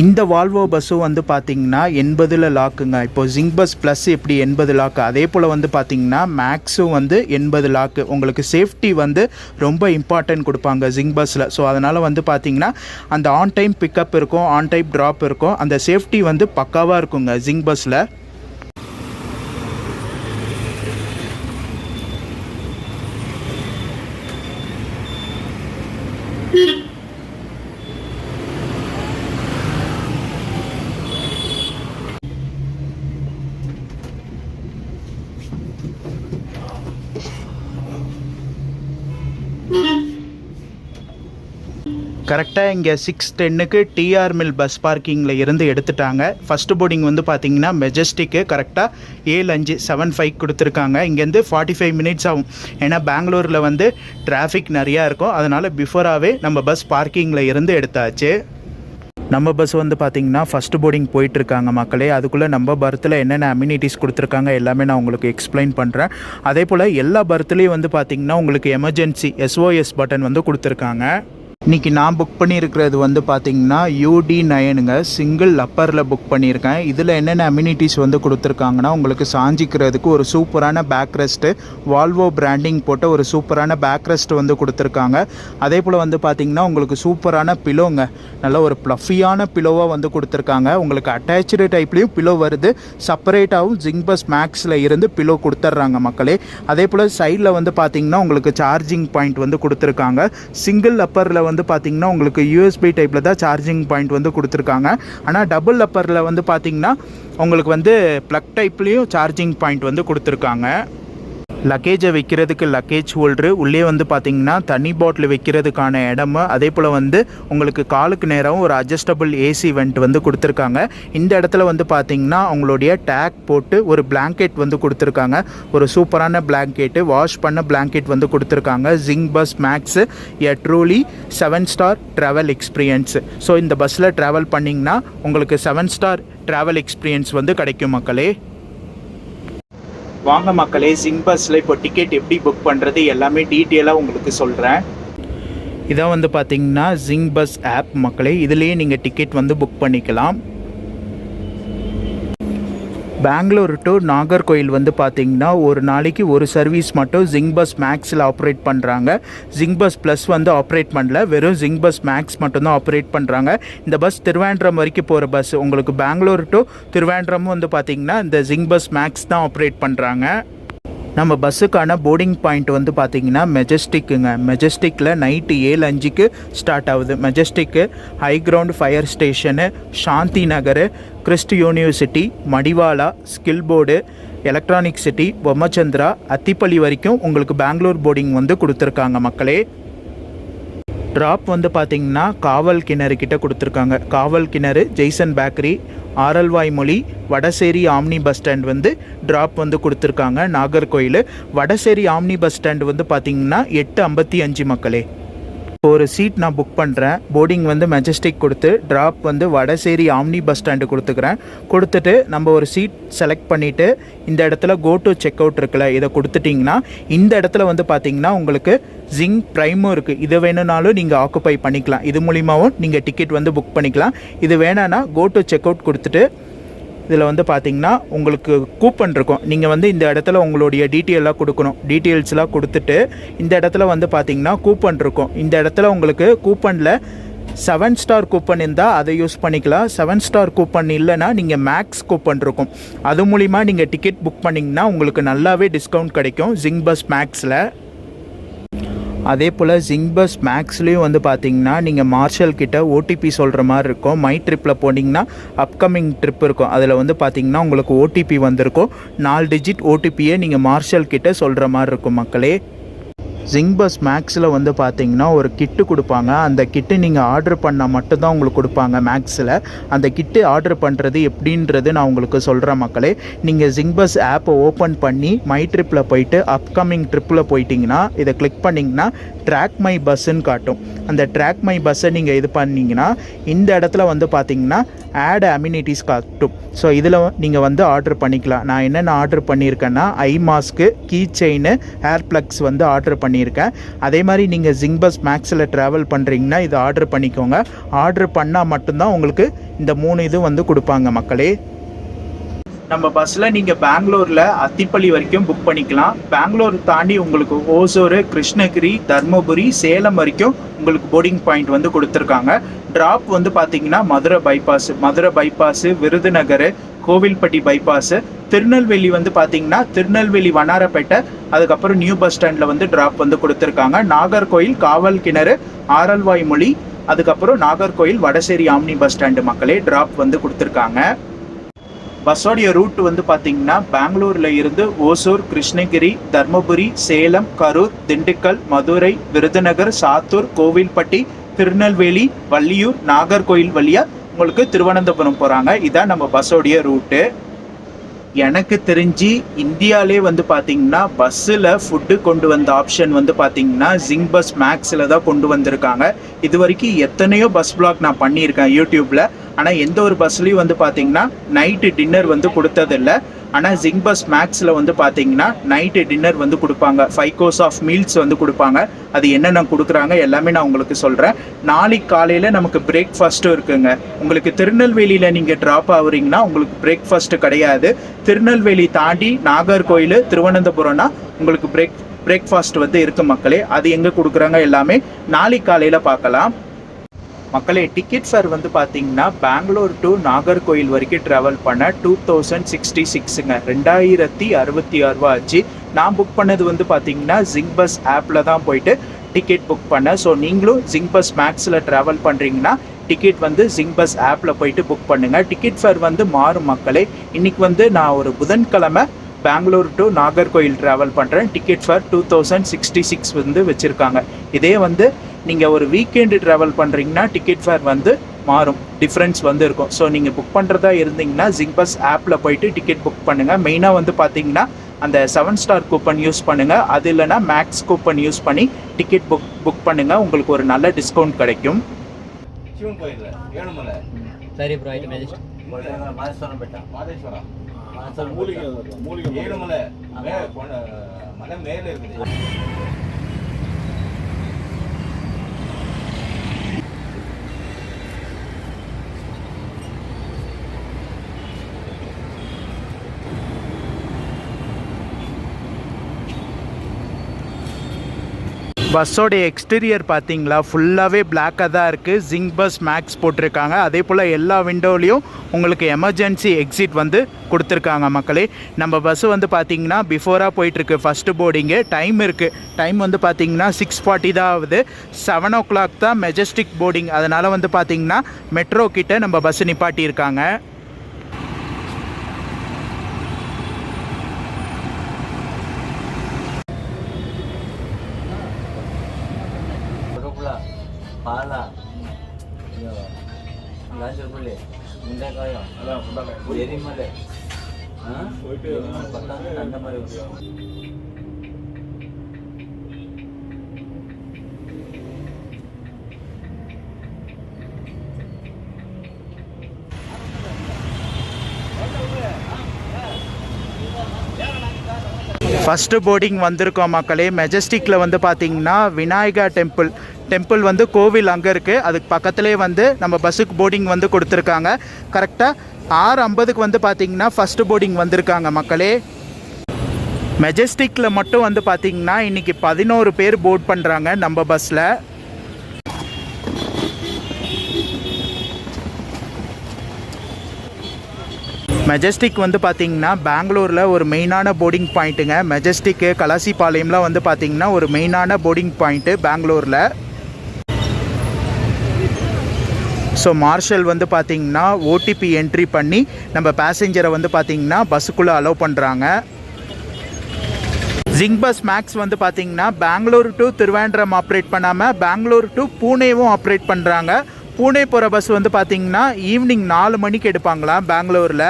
இந்த வால்வோ பஸ்ஸும் வந்து பார்த்திங்கன்னா 80 லாக்குங்க. இப்போது ஜிங் பஸ் ப்ளஸ் எப்படி 80 லாக்கு, அதே போல் வந்து பார்த்திங்கன்னா மேக்ஸும் வந்து 80 லாக்கு. உங்களுக்கு சேஃப்டி வந்து ரொம்ப இம்பார்ட்டன்ட் கொடுப்பாங்க ஜிங் பஸ்ஸில். ஸோ அதனால் வந்து பார்த்திங்கன்னா அந்த ஆன் டைம் பிக்கப் இருக்கும், ஆன் டைம் ட்ராப் இருக்கும். அந்த சேஃப்டி வந்து பக்காவாக இருக்குங்க ஜிங் பஸ்ஸில். கரெக்டாக இங்கே 6:10க்கு டிஆர் மில் பஸ் பார்க்கிங்கில் இருந்து எடுத்துட்டாங்க. ஃபஸ்ட்டு போர்டிங் வந்து பார்த்திங்கன்னா மெஜஸ்டிக்கு கரெக்டாக 7:05 கொடுத்துருக்காங்க. இங்கேருந்து 45 மினிட்ஸ் ஆகும். ஏன்னா பெங்களூரில் வந்து டிராஃபிக் நிறையா இருக்கும், அதனால் பிஃபோராகவே நம்ம பஸ் பார்க்கிங்கில் இருந்து எடுத்தாச்சு. நம்ம பஸ் வந்து பார்த்திங்கன்னா ஃபஸ்ட்டு போர்டிங் போயிட்டுருக்காங்க மக்களே. அதுக்குள்ளே நம்ம பர்த்தில் என்னென்ன அம்யூனிட்டிஸ் கொடுத்துருக்காங்க எல்லாமே நான் உங்களுக்கு எக்ஸ்பிளைன் பண்ணுறேன். அதே போல் எல்லா பர்த்துலேயும் வந்து பார்த்திங்கன்னா உங்களுக்கு எமர்ஜென்சி SOS பட்டன் வந்து கொடுத்துருக்காங்க. இன்றைக்கி நான் புக் பண்ணியிருக்கிறது வந்து பார்த்திங்கன்னா UD9ங்க, சிங்கிள் அப்பரில் புக் பண்ணியிருக்கேன். இதில் என்னென்ன அம்யூனிட்டிஸ் வந்து கொடுத்துருக்காங்கன்னா உங்களுக்கு சாஞ்சிக்கிறதுக்கு ஒரு சூப்பரான பேக் ரெஸ்ட்டு, வால்வோ பிராண்டிங் போட்ட ஒரு சூப்பரான பேக் ரெஸ்ட் வந்து கொடுத்துருக்காங்க. அதே போல் வந்து பார்த்திங்கன்னா உங்களுக்கு சூப்பரான பிலோங்க, நல்ல ஒரு ப்ளஃபியான பிலோவாக வந்து கொடுத்துருக்காங்க. உங்களுக்கு அட்டாச்சு டைப்லேயும் பிலோ வருது, செப்பரேட்டாகவும் ஜிங் பஸ் மேக்ஸில் இருந்து பிலோ கொடுத்துட்றாங்க மக்களே. அதே போல் சைடில் வந்து பார்த்திங்கன்னா உங்களுக்கு சார்ஜிங் பாயிண்ட் வந்து கொடுத்துருக்காங்க. சிங்கிள் அப்பரில் வந்து பார்த்திங்கன்னா உங்களுக்கு USB டைப்பில் தான் சார்ஜிங் பாயிண்ட் வந்து கொடுத்துருக்காங்க. ஆனால் டபுள் அப்பரில் வந்து பார்த்திங்கன்னா உங்களுக்கு வந்து ப்ளக் டைப்லேயும் சார்ஜிங் பாயிண்ட் வந்து கொடுத்துருக்காங்க. லக்கேஜை வைக்கிறதுக்கு லக்கேஜ் ஹோல்ட்ரு, உள்ளே வந்து பார்த்திங்கன்னா தண்ணி பாட்டில் வைக்கிறதுக்கான இடமு, அதே போல் வந்து உங்களுக்கு காலுக்கு நேரம் ஒரு அட்ஜஸ்டபிள் AC வெண்ட் வந்து கொடுத்துருக்காங்க. இந்த இடத்துல வந்து பார்த்திங்கன்னா அவங்களுடைய டேக் போட்டு ஒரு பிளாங்கெட் வந்து கொடுத்துருக்காங்க. ஒரு சூப்பரான பிளாங்கெட்டு, வாஷ் பண்ண பிளாங்கெட் வந்து கொடுத்துருக்காங்க. Zing bus Max a truly 7 star travel experience. So இந்த பஸ்ஸில் ட்ராவல் பண்ணிங்கன்னா உங்களுக்கு 7 ஸ்டார் ட்ராவல் எக்ஸ்பீரியன்ஸ் வந்து கிடைக்கும் மக்களே. வாங்க மக்களே, ஜிங் பஸ்ஸில் இப்போ டிக்கெட் எப்படி புக் பண்ணுறது எல்லாமே டீட்டெயிலாக உங்களுக்கு சொல்கிறேன். இதான் வந்து பார்த்திங்கன்னா ஜிங் பஸ் ஆப் மக்களே. இதுலேயே நீங்கள் டிக்கெட் வந்து புக் பண்ணிக்கலாம். பெங்களூர் டு நாகர்கோயில் வந்து பார்த்திங்கன்னா ஒரு நாளைக்கு ஒரு சர்வீஸ் மட்டும் ஜிங் பஸ் மேக்ஸில் ஆப்ரேட் பண்ணுறாங்க. ஜிங் பஸ் ப்ளஸ் வந்து ஆப்ரேட் பண்ணல, வெறும் ஜிங் பஸ் மேக்ஸ் மட்டும்தான் ஆப்ரேட் பண்ணுறாங்க. இந்த பஸ் திருவேண்டரம் வரைக்கும் போகிற பஸ். உங்களுக்கு பெங்களூர் டு திருவேண்டரம் வந்து பார்த்திங்கன்னா இந்த ஜிங் பஸ் மேக்ஸ் தான் ஆப்ரேட் பண்ணுறாங்க. நம்ம பஸ்ஸுக்கான போர்டிங் பாயிண்ட் வந்து பார்த்திங்கன்னா மெஜஸ்டிக்குங்க. மெஜஸ்டிக்கில் நைட்டு 7:05 ஸ்டார்ட் ஆகுது. Majestic, high ground fire station, Shanti Nagar, Christ University, Madiwala, ஸ்கில் Board, electronic city, Bommasandra, Athipalli வரைக்கும் உங்களுக்கு பெங்களூர் போர்டிங் வந்து கொடுத்துருக்காங்க மக்களே. ட்ராப் வந்து பார்த்திங்கன்னா காவல் கிணறு கிட்ட கொடுத்துருக்காங்க. Kavalkinaru, Jaison bakery, Aralvaimozhi, Vadasery omni bus stand வந்து ட்ராப் வந்து கொடுத்துருக்காங்க. Nagercoil Vadasery omni bus stand வந்து பார்த்திங்கன்னா 8:55 மக்களே. ஒரு சீட் நான் புக் பண்ணுறேன். போர்டிங் வந்து மெஜஸ்டிக் கொடுத்து ட்ராப் வந்து வடசேரி ஆம்னி பஸ் ஸ்டாண்டு கொடுத்துக்கிறேன். கொடுத்துட்டு நம்ம ஒரு சீட் செலக்ட் பண்ணிவிட்டு இந்த இடத்துல கோ டு செக் அவுட் இருக்குல்ல, இதை கொடுத்துட்டிங்கன்னா இந்த இடத்துல வந்து பார்த்திங்கன்னா உங்களுக்கு ஜிங் ப்ரைமும் இருக்குது. இது வேணும்னாலும் நீங்கள் ஆக்குப்பை பண்ணிக்கலாம். இது மூலிமாவும் நீங்கள் டிக்கெட் வந்து புக் பண்ணிக்கலாம். இது வேணான்னா கோ டு செக் அவுட் கொடுத்துட்டு இதில் வந்து பார்த்திங்கன்னா உங்களுக்கு கூப்பன் இருக்கும். நீங்கள் வந்து இந்த இடத்துல உங்களுடைய டீட்டெயிலாக கொடுக்கணும். டீட்டெயில்ஸ்லாம் கொடுத்துட்டு இந்த இடத்துல வந்து பார்த்திங்கன்னா கூப்பன் இருக்கும். இந்த இடத்துல உங்களுக்கு கூப்பனில் 7 ஸ்டார் கூப்பன் இருந்தால் அதை யூஸ் பண்ணிக்கலாம். 7 ஸ்டார் கூப்பன் இல்லைன்னா நீங்கள் மேக்ஸ் கூப்பன் இருக்கும். அது மூலிமா நீங்கள் டிக்கெட் புக் பண்ணிங்கன்னா உங்களுக்கு நல்லாவே டிஸ்கவுண்ட் கிடைக்கும் ஜிங் பஸ் மேக்ஸில். அதே போல் ஜிங் பஸ் மேக்ஸ்லேயும் வந்து பார்த்திங்கன்னா நீங்கள் மார்ஷல் கிட்ட ஓடிபி சொல்கிற மாதிரி இருக்கும். மை ட்ரிப்பில் போனீங்கன்னா அப்கமிங் ட்ரிப் இருக்கும். அதில் வந்து பார்த்திங்கன்னா உங்களுக்கு ஓடிபி வந்திருக்கும். 4 டிஜிட் ஓடிபியை நீங்கள் மார்ஷல் கிட்ட சொல்கிற மாதிரி இருக்கும் மக்களே. ஜிங் பஸ் மேக்ஸில் வந்து பார்த்திங்கன்னா ஒரு கிட்டு கொடுப்பாங்க. அந்த கிட்டு நீங்கள் ஆர்டர் பண்ணால் மட்டும்தான் உங்களுக்கு கொடுப்பாங்க மேக்ஸில். அந்த கிட்டு ஆர்டர் பண்ணுறது எப்படின்றது நான் உங்களுக்கு சொல்கிறேன் மக்களே. நீங்கள் ஜிங் பஸ் ஆப்பை ஓப்பன் பண்ணி மை ட்ரிப்பில் போயிட்டு அப்கமிங் ட்ரிப்பில் போயிட்டிங்கன்னா இதை கிளிக் பண்ணிங்கன்னா ட்ராக் மை பஸ்ஸுன்னு காட்டும். அந்த ட்ராக் மை பஸ்ஸை நீங்கள் இது பண்ணிங்கன்னா இந்த இடத்துல வந்து பார்த்திங்கன்னா ஆட் அம்யூனிட்டிஸ் காட்டும். ஸோ இதில் நீங்கள் வந்து ஆர்டர் பண்ணிக்கலாம். நான் என்னென்ன ஆர்டர் பண்ணியிருக்கேன்னா eye mask, key chain, hair ப்ளக்ஸ் வந்து ஆர்டர் பண்ணியிருக்கேன். அதே மாதிரி நீங்கள் ஜிங் பஸ் மேக்ஸில் ட்ராவல் பண்ணுறீங்கன்னா இதை ஆர்டர் பண்ணிக்கோங்க. ஆர்டர் பண்ணால் மட்டும்தான் உங்களுக்கு இந்த 3 இது வந்து கொடுப்பாங்க மக்களே. நம்ம பஸ்ஸில் நீங்கள் பெங்களூரில் அத்திப்பள்ளி வரைக்கும் புக் பண்ணிக்கலாம். பெங்களூர் தாண்டி உங்களுக்கு ஓசூர், கிருஷ்ணகிரி, தர்மபுரி, சேலம் வரைக்கும் உங்களுக்கு போர்டிங் பாயிண்ட் வந்து கொடுத்துருக்காங்க. ட்ராப் வந்து பார்த்திங்கன்னா மதுரை பைபாஸு, விருதுநகர், கோவில்பட்டி பைபாஸு, திருநெல்வேலி வந்து பார்த்திங்கன்னா திருநெல்வேலி வண்ணாரப்பேட்டை, அதுக்கப்புறம் நியூ பஸ் ஸ்டாண்டில் வந்து ட்ராப் வந்து கொடுத்துருக்காங்க. நாகர்கோயில் காவல் கிணறு, ஆரல்வாய்மொழி, அதுக்கப்புறம் Nagercoil Vadasery omni bus stand மக்களே ட்ராப் வந்து கொடுத்துருக்காங்க. பஸ்ஸோடைய ரூட் வந்து பார்த்திங்கன்னா பெங்களூரில் இருந்து ஓசூர், கிருஷ்ணகிரி, தர்மபுரி, சேலம், கரூர், திண்டுக்கல், மதுரை, விருதுநகர், சாத்தூர், கோவில்பட்டி, திருநெல்வேலி, வள்ளியூர், நாகர்கோயில் வழியாக உங்களுக்கு திருவனந்தபுரம் போகிறாங்க. இதான் நம்ம பஸ்ஸோடைய ரூட்டு. எனக்கு தெரிஞ்சு இந்தியாவிலே வந்து பார்த்திங்கன்னா பஸ்ஸில் ஃபுட்டு கொண்டு வந்த ஆப்ஷன் வந்து பார்த்திங்கன்னா ஜிங் பஸ் மேக்ஸில் தான் கொண்டு வந்திருக்காங்க. இது வரைக்கும் எத்தனையோ பஸ் பிளாக் நான் பண்ணியிருக்கேன் யூடியூப்பில். ஆனால் எந்த ஒரு பஸ்லேயும் வந்து பார்த்திங்கன்னா நைட்டு டின்னர் வந்து கொடுத்ததில்லை. ஆனால் ஜிங் பஸ் மேக்ஸில் வந்து பார்த்திங்கன்னா நைட்டு டின்னர் வந்து கொடுப்பாங்க. 5 கோர்ஸ் ஆஃப் மீல்ஸ் வந்து கொடுப்பாங்க. அது என்னென்ன கொடுக்குறாங்க எல்லாமே நான் உங்களுக்கு சொல்கிறேன். நாளைக்கு காலையில் நமக்கு பிரேக்ஃபாஸ்ட்டும் இருக்குங்க. உங்களுக்கு திருநெல்வேலியில் நீங்கள் ட்ராப் ஆகுறீங்கன்னா உங்களுக்கு பிரேக்ஃபாஸ்ட்டு கிடையாது. திருநெல்வேலி தாண்டி நாகர்கோயில், திருவனந்தபுரம்னா உங்களுக்கு பிரேக்ஃபாஸ்ட் வந்து இருக்குது மக்களே. அது எங்கே கொடுக்குறாங்க எல்லாமே நாளைக்கு காலையில் பார்க்கலாம் மக்களே. டிக்கெட் ஃபேர் வந்து பார்த்தீங்கன்னா பெங்களூர் டு நாகர்கோயில் வரைக்கும் ட்ராவல் பண்ண 2066ங்க, 2066 ஆச்சு. நான் புக் பண்ணது வந்து பார்த்தீங்கன்னா ஜிங் பஸ் ஆப்பில் தான் போயிட்டு டிக்கெட் புக் பண்ணேன். ஸோ நீங்களும் ஜிங் பஸ் மேக்ஸில் ட்ராவல் பண்ணுறீங்கன்னா டிக்கெட் வந்து ஜிங் பஸ் ஆப்பில் போயிட்டு புக் பண்ணுங்கள். டிக்கெட் ஃபேர் வந்து மாறும் மக்களே. இன்றைக்கி வந்து நான் ஒரு புதன்கிழமை பெங்களூர் டு நாகர்கோயில் ட்ராவல் பண்ணுறேன். டிக்கெட் ஃபேர் 2066 வந்து வச்சுருக்காங்க. இதே வந்து நீங்கள் ஒரு வீக்கெண்டு ட்ராவல் பண்ணுறீங்கன்னா டிக்கெட் ஃபேர் வந்து மாறும், டிஃப்ரென்ஸ் வந்து இருக்கும். ஸோ நீங்கள் புக் பண்ணுறதா இருந்தீங்கன்னா ஜிங் பஸ் ஆப்பில் போயிட்டு டிக்கெட் புக் பண்ணுங்கள். மெயினாக வந்து பார்த்தீங்கன்னா அந்த 7 ஸ்டார் கூப்பன் யூஸ் பண்ணுங்கள். அது இல்லைனா மேக்ஸ் கூப்பன் யூஸ் பண்ணி டிக்கெட் புக் பண்ணுங்கள். உங்களுக்கு ஒரு நல்ல டிஸ்கவுண்ட் கிடைக்கும். ಸರಿ ಬ್ರೋ ಆಯ್ತು ಮೆಜೆಸ್ಟಿಕ್ ಮಾದೇಶ್ವರ ಬೆಟ್ಟ ಮೂಲಿಗೆ ಏಳುಮಲೆ ಮನೆ ಮೇಲೆ ಇರುತ್ತೆ. பஸ்ஸோடைய எக்ஸ்டீரியர் பார்த்தீங்களா ஃபுல்லாகவே பிளாக்காக தான் இருக்குது. ஜிங்க் பஸ் மேக்ஸ் போட்டிருக்காங்க. அதே போல் எல்லா விண்டோலையும் உங்களுக்கு எமர்ஜென்சி எக்ஸிட் வந்து கொடுத்துருக்காங்க மக்களே. நம்ம பஸ்ஸு வந்து பார்த்திங்கன்னா பிஃபோராக போயிட்டுருக்கு ஃபஸ்ட்டு போர்டிங்கு. டைம் இருக்குது. டைம் வந்து பார்த்திங்கன்னா 6:40 தான் ஆகுது. 7 o'clock தான் மெஜஸ்டிக் போர்டிங். அதனால் வந்து பார்த்திங்கன்னா மெட்ரோ கிட்ட நம்ம பஸ்ஸு நிப்பாட்டியிருக்காங்க. பாலா ಗಾಜರ್ಬಳ್ಳಿ ಮುಂಡೆಕಾಯ ಎರಿಮಲೆ ಪತ್ತಾಂಗ ನಂದ ಮರಿ ஃபஸ்ட்டு போர்டிங் வந்திருக்கோம் மக்களே. மெஜஸ்டிக்கில் வந்து பார்த்திங்கன்னா விநாயகா டெம்பிள் வந்து கோவில் அங்கே இருக்குது. அதுக்கு பக்கத்துலேயே வந்து நம்ம பஸ்ஸுக்கு போர்டிங் வந்து கொடுத்துருக்காங்க. கரெக்டாக 6:50 வந்து பார்த்திங்கன்னா ஃபஸ்ட்டு போர்டிங் வந்திருக்காங்க மக்களே. மெஜஸ்டிக்கில் மட்டும் வந்து பார்த்திங்கன்னா இன்றைக்கி 11 பேர் போர்ட் பண்ணுறாங்க நம்ம பஸ்ஸில். மெஜஸ்டிக் வந்து பார்த்திங்கன்னா பெங்களூரில் ஒரு மெயினான போர்டிங் பாயிண்ட்டுங்க. மெஜஸ்டிக்கு கலாசிபாளையம்லாம் வந்து பார்த்திங்கன்னா ஒரு மெயினான போர்டிங் பாயிண்ட்டு பெங்களூரில். ஸோ மார்ஷல் வந்து பார்த்திங்கன்னா ஓடிபி என்ட்ரி பண்ணி நம்ம பேசஞ்சரை வந்து பார்த்திங்கன்னா பஸ்ஸுக்குள்ளே அலோவ் பண்ணுறாங்க. ஜிங்க் பஸ் மேக்ஸ் வந்து பார்த்திங்கன்னா பெங்களூர் டு திருவேண்டரம் ஆப்ரேட் பண்ணாமல் பெங்களூர் டு பூனேவும் ஆப்ரேட் பண்ணுறாங்க. பூனே போகிற பஸ் வந்து பார்த்திங்கன்னா ஈவினிங் 4 மணிக்கு எடுப்பாங்களாம் பெங்களூரில்.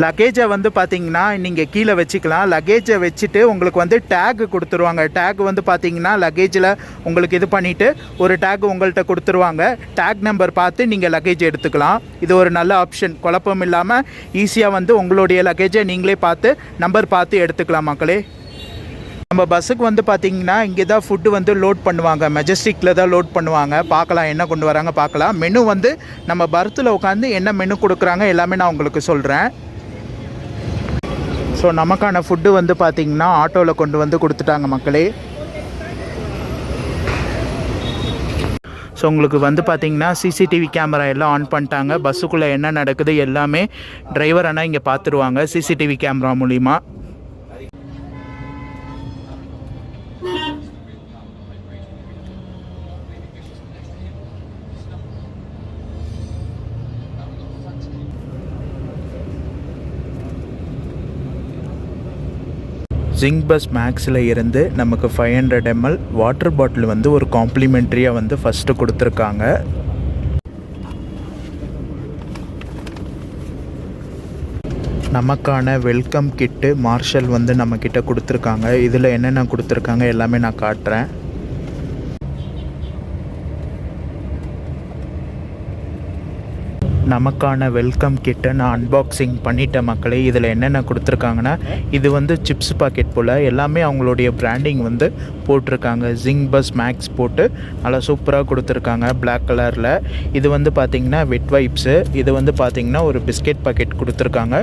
லக்கேஜை வந்து பார்த்திங்கன்னா நீங்கள் கீழே வச்சுக்கலாம். லக்கேஜை வச்சுட்டு உங்களுக்கு வந்து டேக் கொடுத்துருவாங்க. டேக் வந்து பார்த்திங்கன்னா லக்கேஜில் உங்களுக்கு இது பண்ணிவிட்டு ஒரு டேக் உங்கள்கிட்ட கொடுத்துருவாங்க. டேக் நம்பர் பார்த்து நீங்கள் லக்கேஜ் எடுத்துக்கலாம். இது ஒரு நல்ல ஆப்ஷன். குழப்பம் இல்லாமல் ஈஸியாக வந்து உங்களுடைய லக்கேஜை நீங்களே பார்த்து நம்பர் பார்த்து எடுத்துக்கலாம் மக்களே. நம்ம பஸ்ஸுக்கு வந்து பார்த்திங்கன்னா இங்கே தான் ஃபுட்டு வந்து லோட் பண்ணுவாங்க. மெஜஸ்டிக்கில் தான் லோட் பண்ணுவாங்க. பார்க்கலாம் என்ன கொண்டு வராங்க பார்க்கலாம். மெனு வந்து நம்ம பர்த்தில் உட்காந்து என்ன மெனு கொடுக்குறாங்க எல்லாமே நான் உங்களுக்கு சொல்கிறேன். ஸோ நமக்கான ஃபுட்டு வந்து பார்த்திங்கன்னா ஆட்டோவில் கொண்டு வந்து கொடுத்துட்டாங்க மக்களே. ஸோ உங்களுக்கு வந்து பார்த்திங்கன்னா சிசிடிவி கேமரா எல்லாம் ஆன் பண்ணிட்டாங்க. பஸ்ஸுக்குள்ளே என்ன நடக்குது எல்லாமே டிரைவர் ஆனால் இங்கே பார்த்துருவாங்க சிசிடிவி கேமரா மூலிமா. ஜிங்க் பஸ் மேக்ஸில் இருந்து நமக்கு 500 ml வாட்டர் பாட்டில் வந்து ஒரு காம்ப்ளிமெண்ட்ரியாக வந்து ஃபஸ்ட்டு கொடுத்துருக்காங்க. நமக்கான வெல்கம் கிட்டு மார்ஷல் வந்து நம்மக்கிட்ட கொடுத்துருக்காங்க. இதில் என்னென்ன கொடுத்துருக்காங்க எல்லாமே நான் காட்டுறேன். நமக்கான வெல்கம் கிட்ட நான் அன்பாக்சிங் பண்ணிட்டேன் மக்களே. இதில் என்னென்ன கொடுத்துருக்காங்கன்னா இது வந்து சிப்ஸ் பாக்கெட் போல் எல்லாமே அவங்களுடைய பிராண்டிங் வந்து போட்டிருக்காங்க. ஜிங்க் பஸ் மேக்ஸ் போட்டு நல்லா சூப்பராக கொடுத்துருக்காங்க பிளாக் கலரில். இது வந்து பார்த்திங்கன்னா வெட் வைப்ஸு. இது வந்து பார்த்திங்கன்னா ஒரு பிஸ்கெட் பாக்கெட் கொடுத்துருக்காங்க.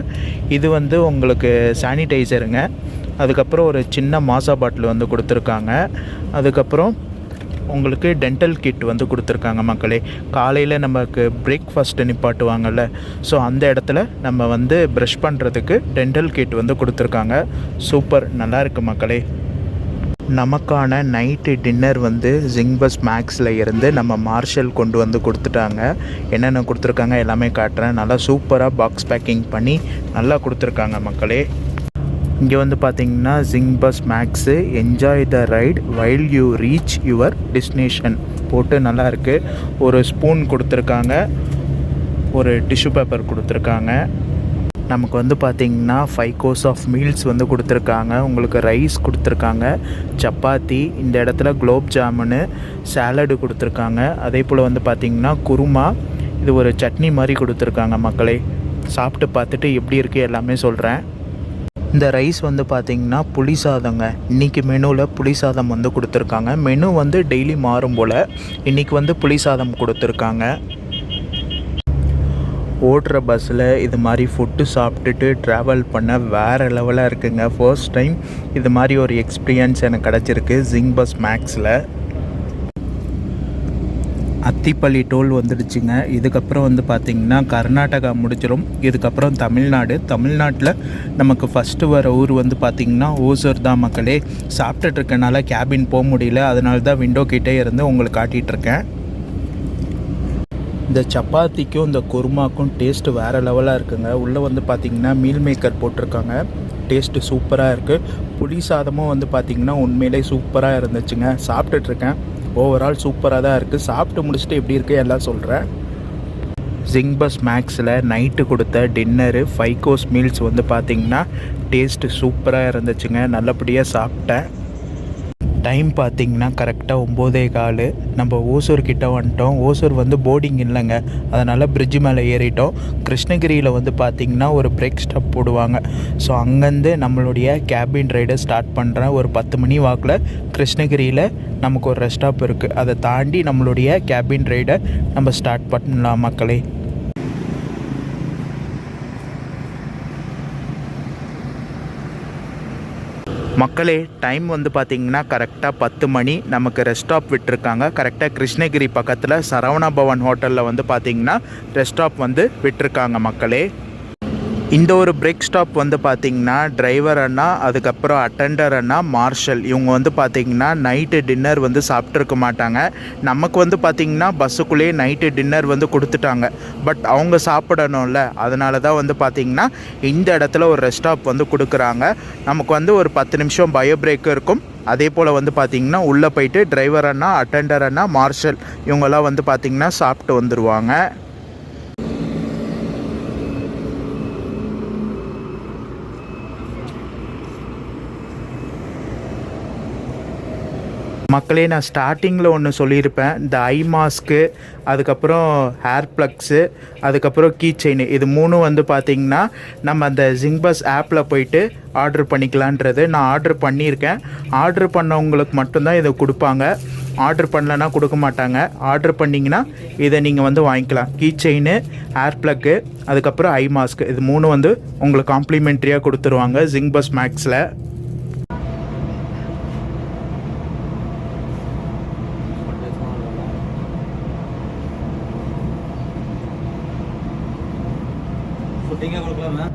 இது வந்து உங்களுக்கு சானிடைசருங்க. அதுக்கப்புறம் ஒரு சின்ன மாசா பாட்டில் வந்து கொடுத்துருக்காங்க. அதுக்கப்புறம் உங்களுக்கு டென்டல் கிட் வந்து கொடுத்துருக்காங்க மக்களே. காலையில் நமக்கு பிரேக்ஃபாஸ்ட்டு நிப்பாட்டுவாங்கள்ல, ஸோ அந்த இடத்துல நம்ம வந்து ப்ரஷ் பண்ணுறதுக்கு டென்டல் கிட் வந்து கொடுத்துருக்காங்க. சூப்பர், நல்லா இருக்குது மக்களே. நமக்கான நைட்டு டின்னர் வந்து ஜிங்க் பஸ் மேக்ஸில் இருந்து நம்ம மார்ஷல் கொண்டு வந்து கொடுத்துட்டாங்க. என்னென்ன கொடுத்துருக்காங்க எல்லாமே காட்டுறேன். நல்லா சூப்பராக பாக்ஸ் பேக்கிங் பண்ணி நல்லா கொடுத்துருக்காங்க மக்களே. இங்கே வந்து பார்த்திங்கன்னா zinc bus maths enjoy the right while you reach your destination போட்டு நல்லா இருக்குது. ஒரு ஸ்பூன் கொடுத்துருக்காங்க, ஒரு டிஷ்யூ பேப்பர் கொடுத்துருக்காங்க. நமக்கு வந்து பார்த்திங்கன்னா 5 course ஆஃப் மீல்ஸ் வந்து கொடுத்துருக்காங்க. உங்களுக்கு ரைஸ் கொடுத்துருக்காங்க, சப்பாத்தி, இந்த இடத்துல குலோப் ஜாமுனு, சாலடு கொடுத்துருக்காங்க. அதே போல் வந்து பார்த்திங்கன்னா குருமா, இது ஒரு சட்னி மாதிரி கொடுத்துருக்காங்க மக்களே. சாப்பிட்டு பார்த்துட்டு எப்படி இருக்குது எல்லாமே சொல்கிறேன். இந்த ரைஸ் வந்து பார்த்திங்கன்னா புளி சாதங்க. இன்றைக்கி மெனுவில் புளி சாதம் வந்து கொடுத்துருக்காங்க. மெனு வந்து டெய்லி மாறும் போல் இன்றைக்கி வந்து புளி சாதம் கொடுத்துருக்காங்க. ஓடுற பஸ்ஸில் இது மாதிரி ஃபுட்டு சாப்பிட்டுட்டு ட்ராவல் பண்ண வேறு லெவலாக இருக்குங்க. ஃபர்ஸ்ட் டைம் இது மாதிரி ஒரு எக்ஸ்பீரியன்ஸ் எனக்கு கிடச்சிருக்கு ஜிங் பஸ் மேக்ஸில். அத்திப்பள்ளி டோல் வந்துடுச்சுங்க. இதுக்கப்புறம் வந்து பார்த்திங்கன்னா கர்நாடகா முடிச்சிடும். இதுக்கப்புறம் தமிழ்நாட்டில் நமக்கு ஃபஸ்ட்டு வர ஊர் வந்து பார்த்திங்கன்னா ஓசூர் தான் மக்களே. சாப்பிட்டுட்டு இருக்கனால கேபின் போக முடியல, அதனால தான் விண்டோ கிட்டே இருந்து உங்களுக்கு காட்டிகிட்ருக்கேன். இந்த சப்பாத்திக்கும் இந்த குருமாக்கும் டேஸ்ட்டு வேறு லெவலாக இருக்குங்க. உள்ளே வந்து பார்த்திங்கன்னா மீல் மேக்கர் போட்டிருக்காங்க. டேஸ்ட்டு சூப்பராக இருக்குது. புளி சாதமும் வந்து பார்த்திங்கன்னா உண்மையிலே சூப்பராக இருந்துச்சுங்க. சாப்பிட்டுட்ருக்கேன். ஓவரால் சூப்பராக தான் இருக்குது. சாப்பிட்டு முடிச்சுட்டு எப்படி இருக்குது எல்லாம் சொல்கிறேன். ஜிங் பஸ் மேக்ஸில் நைட்டு கொடுத்த டின்னரு 5 கோர்ஸ் மீல்ஸ் வந்து பார்த்திங்கன்னா டேஸ்ட்டு சூப்பராக இருந்துச்சுங்க. நல்லபடியாக சாப்பிட்டேன். டைம் பார்த்திங்கன்னா கரெக்டாக 9:15. நம்ம ஓசூர் கிட்ட வந்துட்டோம். ஓசூர் வந்து போர்டிங் இல்லைங்க, அதனால் பிரிட்ஜு மேலே ஏறிட்டோம். கிருஷ்ணகிரியில் வந்து பார்த்திங்கன்னா ஒரு பிரேக் ஸ்டாப் போடுவாங்க. ஸோ அங்கேருந்து நம்மளுடைய கேபின் ரைடை ஸ்டார்ட் பண்ணுறேன். ஒரு 10 மணி வாக்கில் கிருஷ்ணகிரியில் நமக்கு ஒரு ரெஸ்ட் ஸ்டாப் இருக்குது. அதை தாண்டி நம்மளுடைய கேபின் ரைடை நம்ம ஸ்டார்ட் பண்ணலாம் மக்களே. மக்களே டைம் வந்து பார்த்திங்கன்னா கரெக்டாக 10 மணி. நமக்கு ரெஸ்ட் ஸ்டாப் விட்டுருக்காங்க. கரெக்டாக கிருஷ்ணகிரி பக்கத்தில் சரவணா பவன் ஹோட்டலில் வந்து பார்த்திங்கன்னா ரெஸ்ட் ஸ்டாப் வந்து விட்டுருக்காங்க மக்களே. இந்த ஒரு பிரேக் ஸ்டாப் வந்து பார்த்திங்கன்னா டிரைவர் அண்ணா, அதுக்கப்புறம் அட்டெண்டர் அண்ணா, மார்ஷல் இவங்க வந்து பார்த்திங்கன்னா நைட்டு டின்னர் வந்து சாப்பிட்ருக்க மாட்டாங்க. நமக்கு வந்து பார்த்திங்கன்னா பஸ்ஸுக்குள்ளேயே நைட்டு டின்னர் வந்து கொடுத்துட்டாங்க. பட் அவங்க சாப்பிடணும்ல, அதனால தான் வந்து பார்த்திங்கன்னா இந்த இடத்துல ஒரு ரெஸ்ட் ஸ்டாப் வந்து கொடுக்குறாங்க. நமக்கு வந்து ஒரு 10 நிமிஷம் பயோ பிரேக் இருக்கும். அதே போல் வந்து பார்த்திங்கன்னா உள்ளே போயிட்டு டிரைவர் அண்ணா, அட்டெண்டர் அண்ணா, மார்ஷல் இவங்கெல்லாம் வந்து பார்த்திங்கன்னா சாப்பிட்டு வந்துடுவாங்க. மக்களே நான் ஸ்டார்டிங்கில் ஒன்று சொல்லியிருப்பேன். இந்த ஐ மாஸ்க்கு, அதுக்கப்புறம் ஹேர் ப்ளக்ஸு, அதுக்கப்புறம் கீ செயின், இது 3 வந்து பார்த்திங்கன்னா நம்ம அந்த ஜிங் பஸ் ஆப்பில் போயிட்டு ஆர்டர் பண்ணிக்கலான்றது. நான் ஆர்டர் பண்ணியிருக்கேன். ஆர்டர் பண்ணவங்களுக்கு மட்டும்தான் இதை கொடுப்பாங்க. ஆர்டர் பண்ணலன்னா கொடுக்க மாட்டாங்க. ஆர்டர் பண்ணிங்கன்னா இதை நீங்கள் வந்து வாங்கிக்கலாம். கீ செயின், ஹேர் ப்ளக்கு, அதுக்கப்புறம் ஐ மாஸ்க்கு, இது 3 வந்து உங்களுக்கு காம்ப்ளிமெண்ட்ரியாக கொடுத்துருவாங்க ஜிங் பஸ் மேக்ஸில். ஃபுட்டிங்கே கொடுக்கலாமா?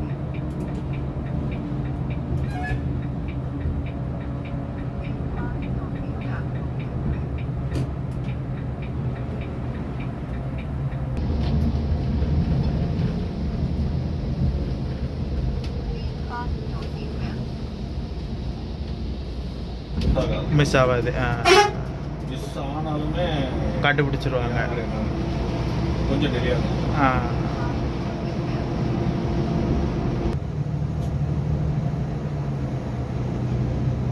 மிஸ் ஆகாது. மிஸ் ஆனாலுமே கண்டுபிடிச்சிருவாங்க. கொஞ்சம் டெலி ஆகும்.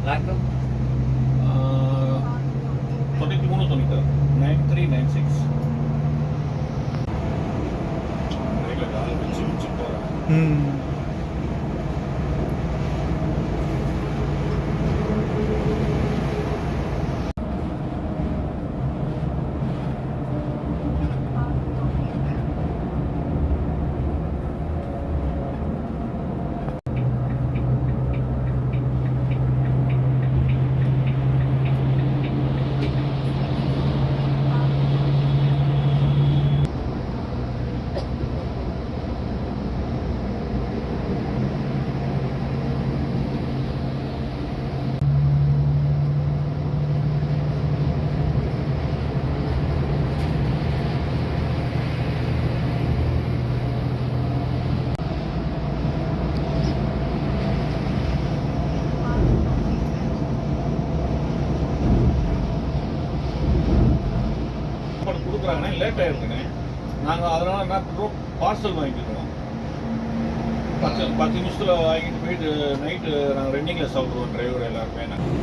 லாக்டவுன் 93 9396 கொடுக்குறாங்கண்ணே, லேட் ஆயிருக்குண்ணே. நாங்கள் அதனால என்ன பண்ணுறோம், பார்சல் வாங்கிக்கிறோம். 10 நிமிஷத்தில் வாங்கிட்டு போயிட்டு நைட்டு நாங்கள் ரன்னிங்கில் சாப்பிடுவோம் டிரைவர் எல்லாருமே. நாங்கள்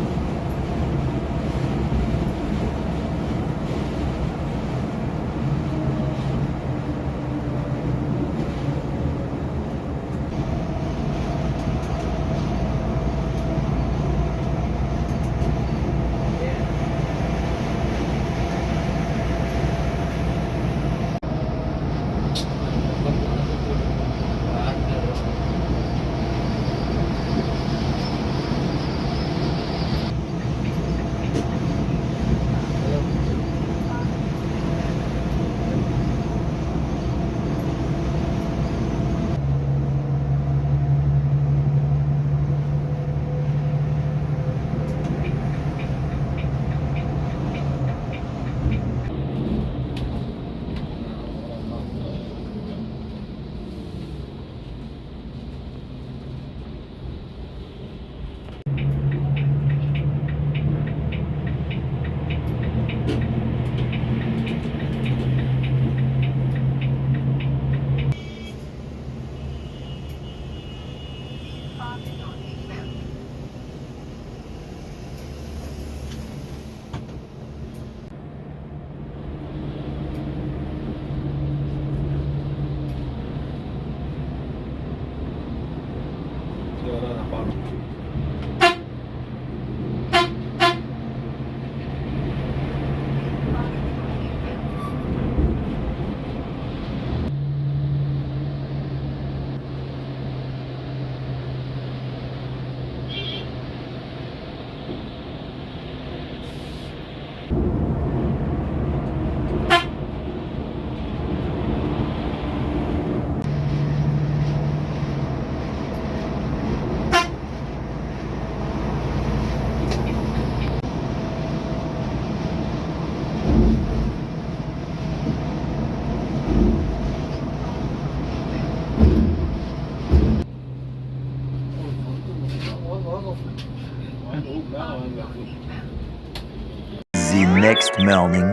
The next morning.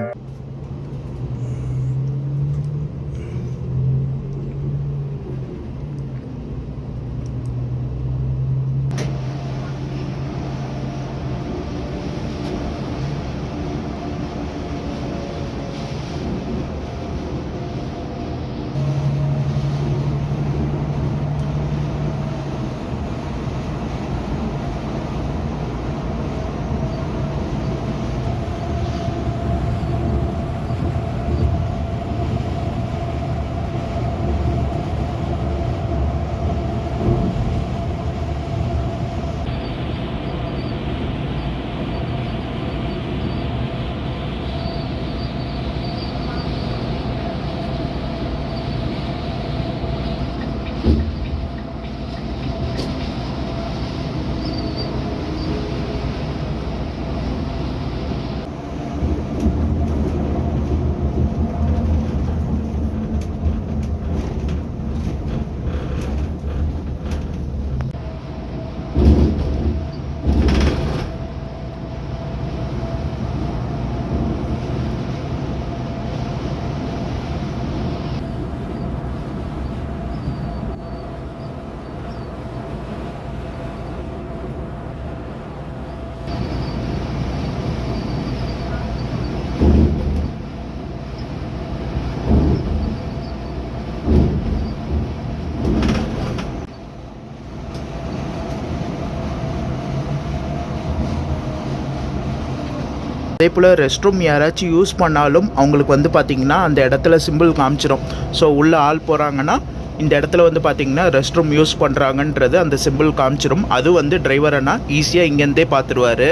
அதே போல் ரெஸ்ட் ரூம் யாராச்சும் யூஸ் பண்ணாலும் அவங்களுக்கு வந்து பார்த்திங்கன்னா அந்த இடத்துல சிம்பிள் காமிச்சிடும். ஸோ உள்ளே ஆள் போகிறாங்கன்னா இந்த இடத்துல வந்து பார்த்திங்கன்னா ரெஸ்ட் ரூம் யூஸ் பண்ணுறாங்கன்றது அந்த சிம்பிள் காமிச்சிடும். அது வந்து டிரைவர் அண்ணா ஈஸியாக இங்கேருந்தே பார்த்துருவார்.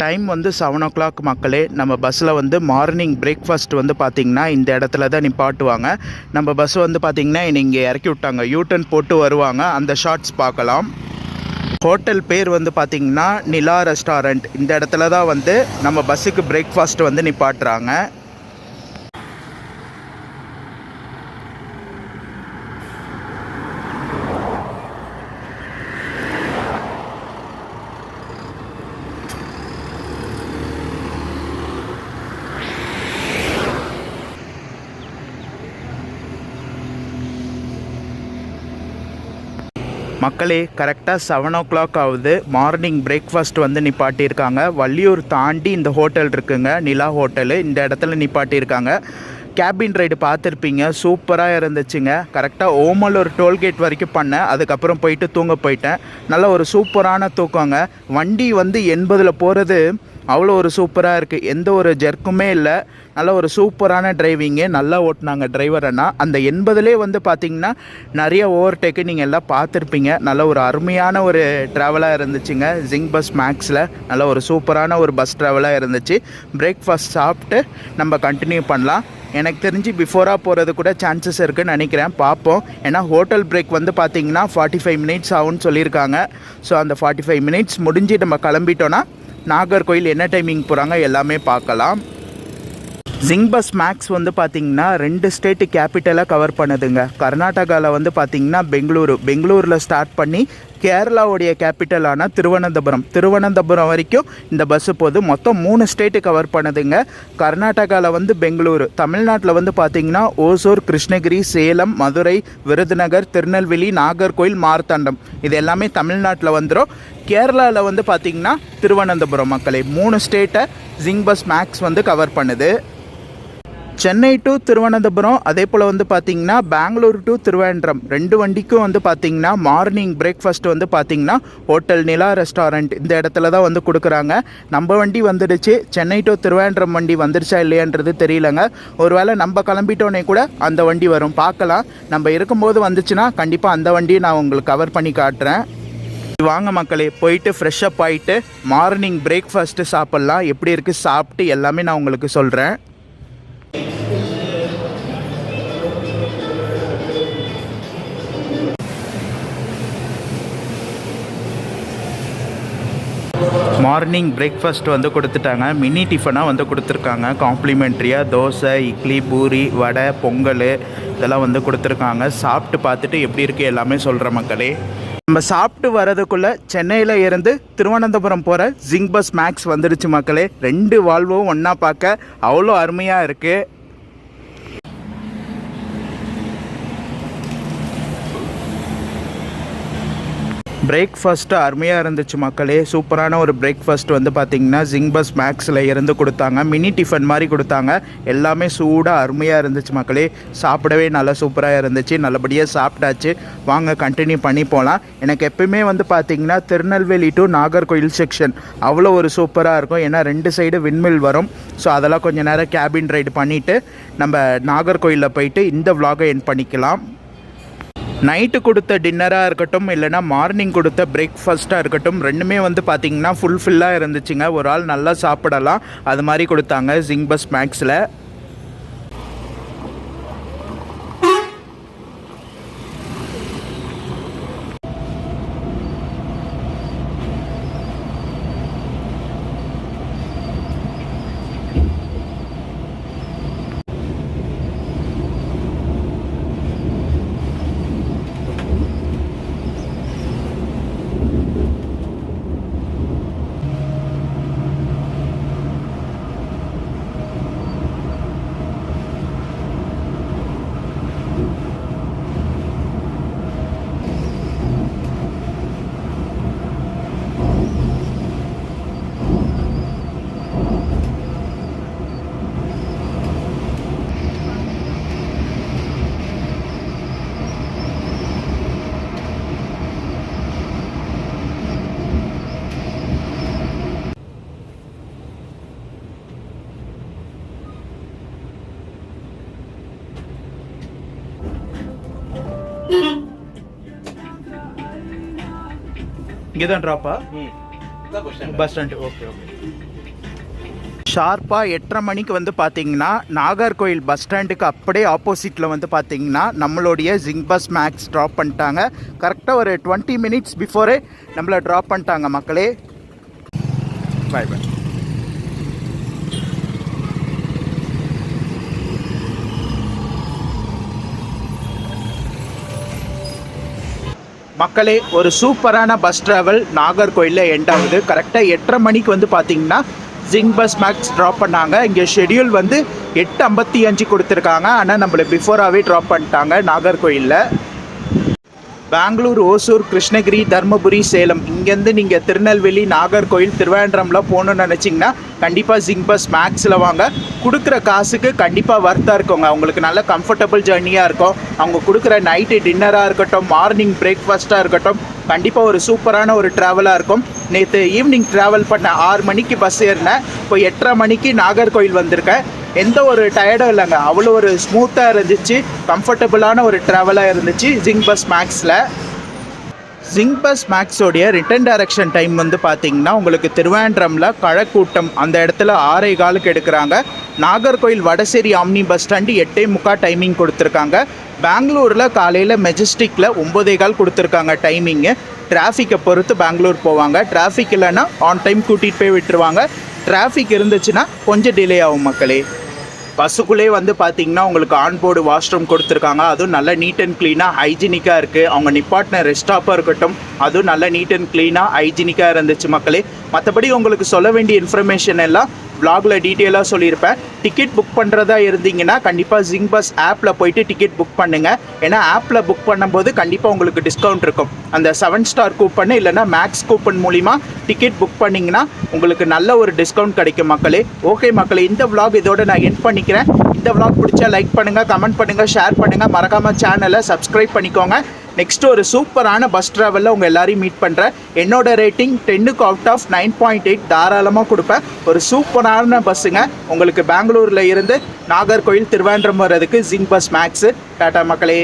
டைம் வந்து 7 o'clock மக்களே. நம்ம பஸ்ஸில் வந்து மார்னிங் பிரேக்ஃபாஸ்ட் வந்து பார்த்திங்கன்னா இந்த இடத்துல தான் நிப்பாட்டுவாங்க. நம்ம பஸ் வந்து பார்த்திங்கன்னா இங்கே இறக்கி விட்டாங்க, யூட்டர்ன் போட்டு வருவாங்க. அந்த ஷார்ட்ஸ் பார்க்கலாம். ஹோட்டல் பேர் வந்து பார்த்திங்கன்னா நிலா ரெஸ்டாரண்ட். இந்த இடத்துல தான் வந்து நம்ம பஸ்ஸுக்கு பிரேக்ஃபாஸ்ட் வந்து நிப்பாட்டுறாங்க. மக்களே கரெக்டாக 7 o'clock ஆகுது. மார்னிங் பிரேக்ஃபாஸ்ட் வந்து நிப்பாட்டியிருக்காங்க. வள்ளியூர் தாண்டி இந்த ஹோட்டல் இருக்குங்க, நிலா ஹோட்டலு. இந்த இடத்துல நிப்பாட்டியிருக்காங்க. கேபின் ரைடு பார்த்துருப்பீங்க, சூப்பராக இருந்துச்சுங்க. கரெக்டாக ஓமலூர் டோல்கேட் வரைக்கும் பண்ணேன். அதுக்கப்புறம் போயிட்டு தூங்க போயிட்டேன். நல்ல ஒரு சூப்பரான தூக்கங்க. வண்டி வந்து 80 போகிறது அவ்வளோ ஒரு சூப்பராக இருக்குது. எந்த ஒரு ஜெர்க்குமே இல்லை. நல்ல ஒரு சூப்பரான டிரைவிங்கு, நல்லா ஓட்டினாங்க டிரைவர் அண்ணா. அந்த 80 வந்து பார்த்திங்கன்னா நிறைய ஓவர்டேக்கு நீங்கள் எல்லாம் பார்த்துருப்பீங்க. நல்ல ஒரு அருமையான ஒரு ட்ராவலாக இருந்துச்சுங்க. ஜிங் பஸ் மேக்ஸில் நல்ல ஒரு சூப்பரான ஒரு பஸ் ட்ராவலாக இருந்துச்சு. பிரேக்ஃபாஸ்ட் சாப்பிட்டு நம்ம கண்டினியூ பண்ணலாம். எனக்கு தெரிஞ்சு பிஃபோராக போகிறது கூட சான்சஸ் இருக்குதுன்னு நினைக்கிறேன். பார்ப்போம். ஏன்னா ஹோட்டல் பிரேக் வந்து பார்த்திங்கன்னா 45 minutes ஆகும்னு சொல்லியிருக்காங்க. ஸோ அந்த 45 minutes முடிஞ்சு நம்ம கிளம்பிட்டோன்னா நாகர்கோயில் என்ன டைமிங் போகிறாங்க எல்லாமே பார்க்கலாம். ஜிங் பஸ் மேக்ஸ் வந்து பார்த்திங்கன்னா 2 ஸ்டேட்டு கேபிட்டலாக கவர் பண்ணுதுங்க. கர்நாடகாவில் வந்து பார்த்திங்கன்னா பெங்களூரில் ஸ்டார்ட் பண்ணி கேரளாவுடைய கேபிட்டலான திருவனந்தபுரம் வரைக்கும் இந்த பஸ்ஸு போகுது. மொத்தம் 3 ஸ்டேட்டு கவர் பண்ணுதுங்க. கர்நாடகாவில் வந்து பெங்களூரு, தமிழ்நாட்டில் வந்து பார்த்திங்கன்னா ஓசூர், கிருஷ்ணகிரி, சேலம், மதுரை, விருதுநகர், திருநெல்வேலி, நாகர்கோயில், மார்த்தாண்டம் இது எல்லாமே தமிழ்நாட்டில் வந்துடும். கேரளாவில் வந்து பார்த்திங்கன்னா திருவனந்தபுரம். மக்களே 3 ஸ்டேட்டை ஜிங் பஸ் மேக்ஸ் வந்து கவர் பண்ணுது. சென்னை டு திருவனந்தபுரம், அதே போல் வந்து பார்த்திங்கன்னா பெங்களூர் டு திருவேண்டரம் 2 வண்டிக்கும் வந்து பார்த்திங்கன்னா மார்னிங் பிரேக்ஃபாஸ்ட் வந்து பார்த்திங்கன்னா ஹோட்டல் நிலா ரெஸ்டாரண்ட் இந்த இடத்துல தான் வந்து கொடுக்குறாங்க. நம்ம வண்டி வந்துடுச்சு, சென்னை டு திருவேண்டரம் வண்டி வந்துருச்சா இல்லையான்றது தெரியலங்க. ஒருவேளை நம்ம கிளம்பிட்டோன்னே கூட அந்த வண்டி வரும், பார்க்கலாம். நம்ம இருக்கும்போது வந்துச்சுன்னா கண்டிப்பாக அந்த வண்டியை நான் உங்களுக்கு கவர் பண்ணி காட்டுறேன். வாங்க மக்களே, போயிட்டு ஃப்ரெஷ்ஷப் ஆகிட்டு மார்னிங் பிரேக்ஃபாஸ்ட்டு சாப்பிட்லாம். எப்படி இருக்குது சாப்பிட்டு எல்லாமே நான் உங்களுக்கு சொல்கிறேன். மார்னிங் பிரேக்ஃபாஸ்ட் வந்து கொடுத்துட்டாங்க. மினி டிஃபனாக வந்து கொடுத்துருக்காங்க. காம்ப்ளிமெண்ட்ரியாக தோசை, இட்லி, பூரி, வடை, பொங்கல் இதெல்லாம் வந்து கொடுத்துருக்காங்க. சாப்பிட்டு பார்த்துட்டு எப்படி இருக்குது எல்லாமே சொல்கிற மக்களே. நம்ம சாப்பிட்டு வரதுக்குள்ளே சென்னையில் இருந்து திருவனந்தபுரம் போகிற ஜிங் பஸ் மேக்ஸ் வந்துடுச்சு மக்களே. 2 வால்வும் ஒன்றா பார்க்க அவ்வளோ அருமையாக இருக்குது. பிரேக்ஃபாஸ்ட்டு அருமையாக இருந்துச்சு மக்களே. சூப்பரான ஒரு பிரேக்ஃபாஸ்ட் வந்து பார்த்திங்கன்னா ஜிங் பஸ் மேக்ஸில் இருந்து கொடுத்தாங்க. மினி டிஃபன் மாதிரி கொடுத்தாங்க. எல்லாமே சூடாக அருமையாக இருந்துச்சு மக்களே. சாப்பிடவே நல்லா சூப்பராக இருந்துச்சு. நல்லபடியாக சாப்பிட்டாச்சு. வாங்க கண்டினியூ பண்ணி போகலாம். எனக்கு எப்பயுமே வந்து பார்த்திங்கன்னா திருநெல்வேலி டு நாகர்கோயில் செக்ஷன் அவ்வளோ ஒரு சூப்பராக இருக்கும். ஏன்னா 2 சைடு விண்மில் வரும். ஸோ அதெல்லாம் கொஞ்சம் நேரம் கேபின் ரைடு பண்ணிவிட்டு நம்ம நாகர்கோயிலில் போயிட்டு இந்த vlog-ஐ எண்ட் பண்ணிக்கலாம். நைட்டு கொடுத்த டின்னராக இருக்கட்டும், இல்லைனா மார்னிங் கொடுத்த பிரேக்ஃபாஸ்ட்டாக இருக்கட்டும், ரெண்டுமே வந்து பார்த்திங்கன்னா ஃபுல்ஃபில்லாக இருந்துச்சுங்க. ஒரு ஆள் நல்லா சாப்பிடலாம், அது மாதிரி கொடுத்தாங்க ஜிங் பஸ் மேக்ஸில். இங்கே தான் ட்ராப்பா? Bus stand. Okay okay. ஷார்ப்பாக 8:30 மணிக்கு வந்து பார்த்திங்கன்னா நாகர்கோயில் பஸ் ஸ்டாண்டுக்கு அப்படியே ஆப்போசிட்டில் வந்து பார்த்திங்கன்னா நம்மளுடைய ஜிங் பஸ் மேக்ஸ் ட்ராப் பண்ணிட்டாங்க. கரெக்டாக ஒரு 20 மினிட்ஸ் பிஃபோரே நம்மளை ட்ராப் பண்ணிட்டாங்க மக்களே. Bye bye. மக்களே, ஒரு சூப்பரான பஸ் ட்ராவல் நாகர்கோயிலில் எண்ட் ஆகுது. கரெக்டாக 8:30 மணிக்கு வந்து பார்த்திங்கன்னா ஜிங் பஸ் மேக்ஸ் ட்ராப் பண்ணாங்க. இங்கே ஷெட்யூல் வந்து 8:55 கொடுத்துருக்காங்க. ஆனால் நம்மளை பிஃபோராகவே ட்ராப் பண்ணிட்டாங்க நாகர்கோயிலில். பெங்களூர், ஓசூர், கிருஷ்ணகிரி, தருமபுரி, சேலம் இங்கேருந்து நீங்கள் திருநெல்வேலி, நாகர்கோயில், திருவேண்டரம்லாம் போகணுன்னு நினச்சிங்கன்னா கண்டிப்பாக ஜிங் பஸ் மேக்ஸில் வாங்க. கொடுக்குற காசுக்கு கண்டிப்பாக வர்த்தாக இருக்குங்க. உங்களுக்கு நல்ல கம்ஃபர்டபுள் ஜர்னியாக இருக்கும். அவங்க கொடுக்குற நைட்டு டின்னராக இருக்கட்டும், மார்னிங் பிரேக்ஃபாஸ்ட்டாக இருக்கட்டும், கண்டிப்பாக ஒரு சூப்பரான ஒரு ட்ராவலாக இருக்கும். நேற்று ஈவினிங் ட்ராவல் பண்ண 6 மணிக்கு பஸ் ஏறினேன். இப்போ 8:30 மணிக்கு நாகர்கோயில் வந்திருக்கேன். எந்த ஒரு டயர்டும் இல்லைங்க. அவ்வளோ ஒரு ஸ்மூத்தாக இருந்துச்சு. கம்ஃபர்டபுளான ஒரு ட்ராவலாக இருந்துச்சு ஜிங் பஸ் மேக்ஸில். ஜிங் பஸ் மேக்ஸோடைய ரிட்டர்ன் டைரக்ஷன் டைம் வந்து பார்த்திங்கன்னா உங்களுக்கு திருவேண்டரமில் கழக்கூட்டம் அந்த இடத்துல 6:15 எடுக்கிறாங்க. Nagercoil Vadasery omni bus stand 8:45 timing கொடுத்துருக்காங்க. பெங்களூரில் காலையில் மெஜஸ்டிக்கில் 9:15 கொடுத்துருக்காங்க டைமிங்கு. டிராஃபிக்கை பொறுத்து பெங்களூர் போவாங்க. டிராஃபிக் இல்லைன்னா ஆன் டைம் கூட்டிகிட்டு போய் விட்டுருவாங்க. டிராஃபிக் இருந்துச்சுன்னா கொஞ்சம் டிலே ஆகும் மக்களே. பஸ்ஸுக்குள்ளே வந்து பார்த்திங்கன்னா உங்களுக்கு ஆன்போர்டு வாஷ்ரூம் கொடுத்துருக்காங்க. அதுவும் நல்ல நீட் அண்ட் க்ளீனாக ஹைஜீனிக்காக இருக்குது. அவங்க நிப்பாட்டின ரெஸ்ட் ஸ்டாப்பாக இருக்கட்டும், அதுவும் நல்ல நீட் அண்ட் க்ளீனாக ஹைஜீனிக்காக இருந்துச்சு மக்களே. மற்றபடி உங்களுக்கு சொல்ல வேண்டிய இன்ஃபர்மேஷன் எல்லாம் vlogல டீட்டெயிலாக சொல்லியிருப்பேன். டிக்கெட் புக் பண்ணுறதா இருந்தீங்கன்னா கண்டிப்பாக ஜிங்க் பஸ் ஆப்பில் போயிட்டு டிக்கெட் புக் பண்ணுங்கள். ஏன்னா ஆப்பில் புக் பண்ணும்போது கண்டிப்பாக உங்களுக்கு டிஸ்கவுண்ட் இருக்கும். அந்த 7 ஸ்டார் கூப்பன் இல்லைனா மேக்ஸ் கூப்பன் மூலிமா டிக்கெட் புக் பண்ணிங்கன்னா உங்களுக்கு நல்ல ஒரு டிஸ்கவுண்ட் கிடைக்கும் மக்களே. ஓகே மக்களே, இந்த vlog இதோட நான் எண்ட் பண்ணிக்கிறேன். இந்த vlog பிடிச்சா லைக் பண்ணுங்கள், கமெண்ட் பண்ணுங்கள், ஷேர் பண்ணுங்கள், மறக்காமல் சேனலை சப்ஸ்கிரைப் பண்ணிக்கோங்க. நெக்ஸ்ட் ஒரு சூப்பரான பஸ் ட்ராவலில் உங்கள் எல்லாரையும் மீட் பண்ணுறேன். என்னோட ரேட்டிங் 10க்கு அவுட் ஆஃப் 9.8 தாராளமாக கொடுப்பேன். ஒரு சூப்பரான பஸ்ஸுங்க. உங்களுக்கு பெங்களூரில் இருந்து நாகர்கோயில் திருவேண்டரம் வர்றதுக்கு ஜிங்க் பஸ் மேக்ஸு. டாடா மக்களே.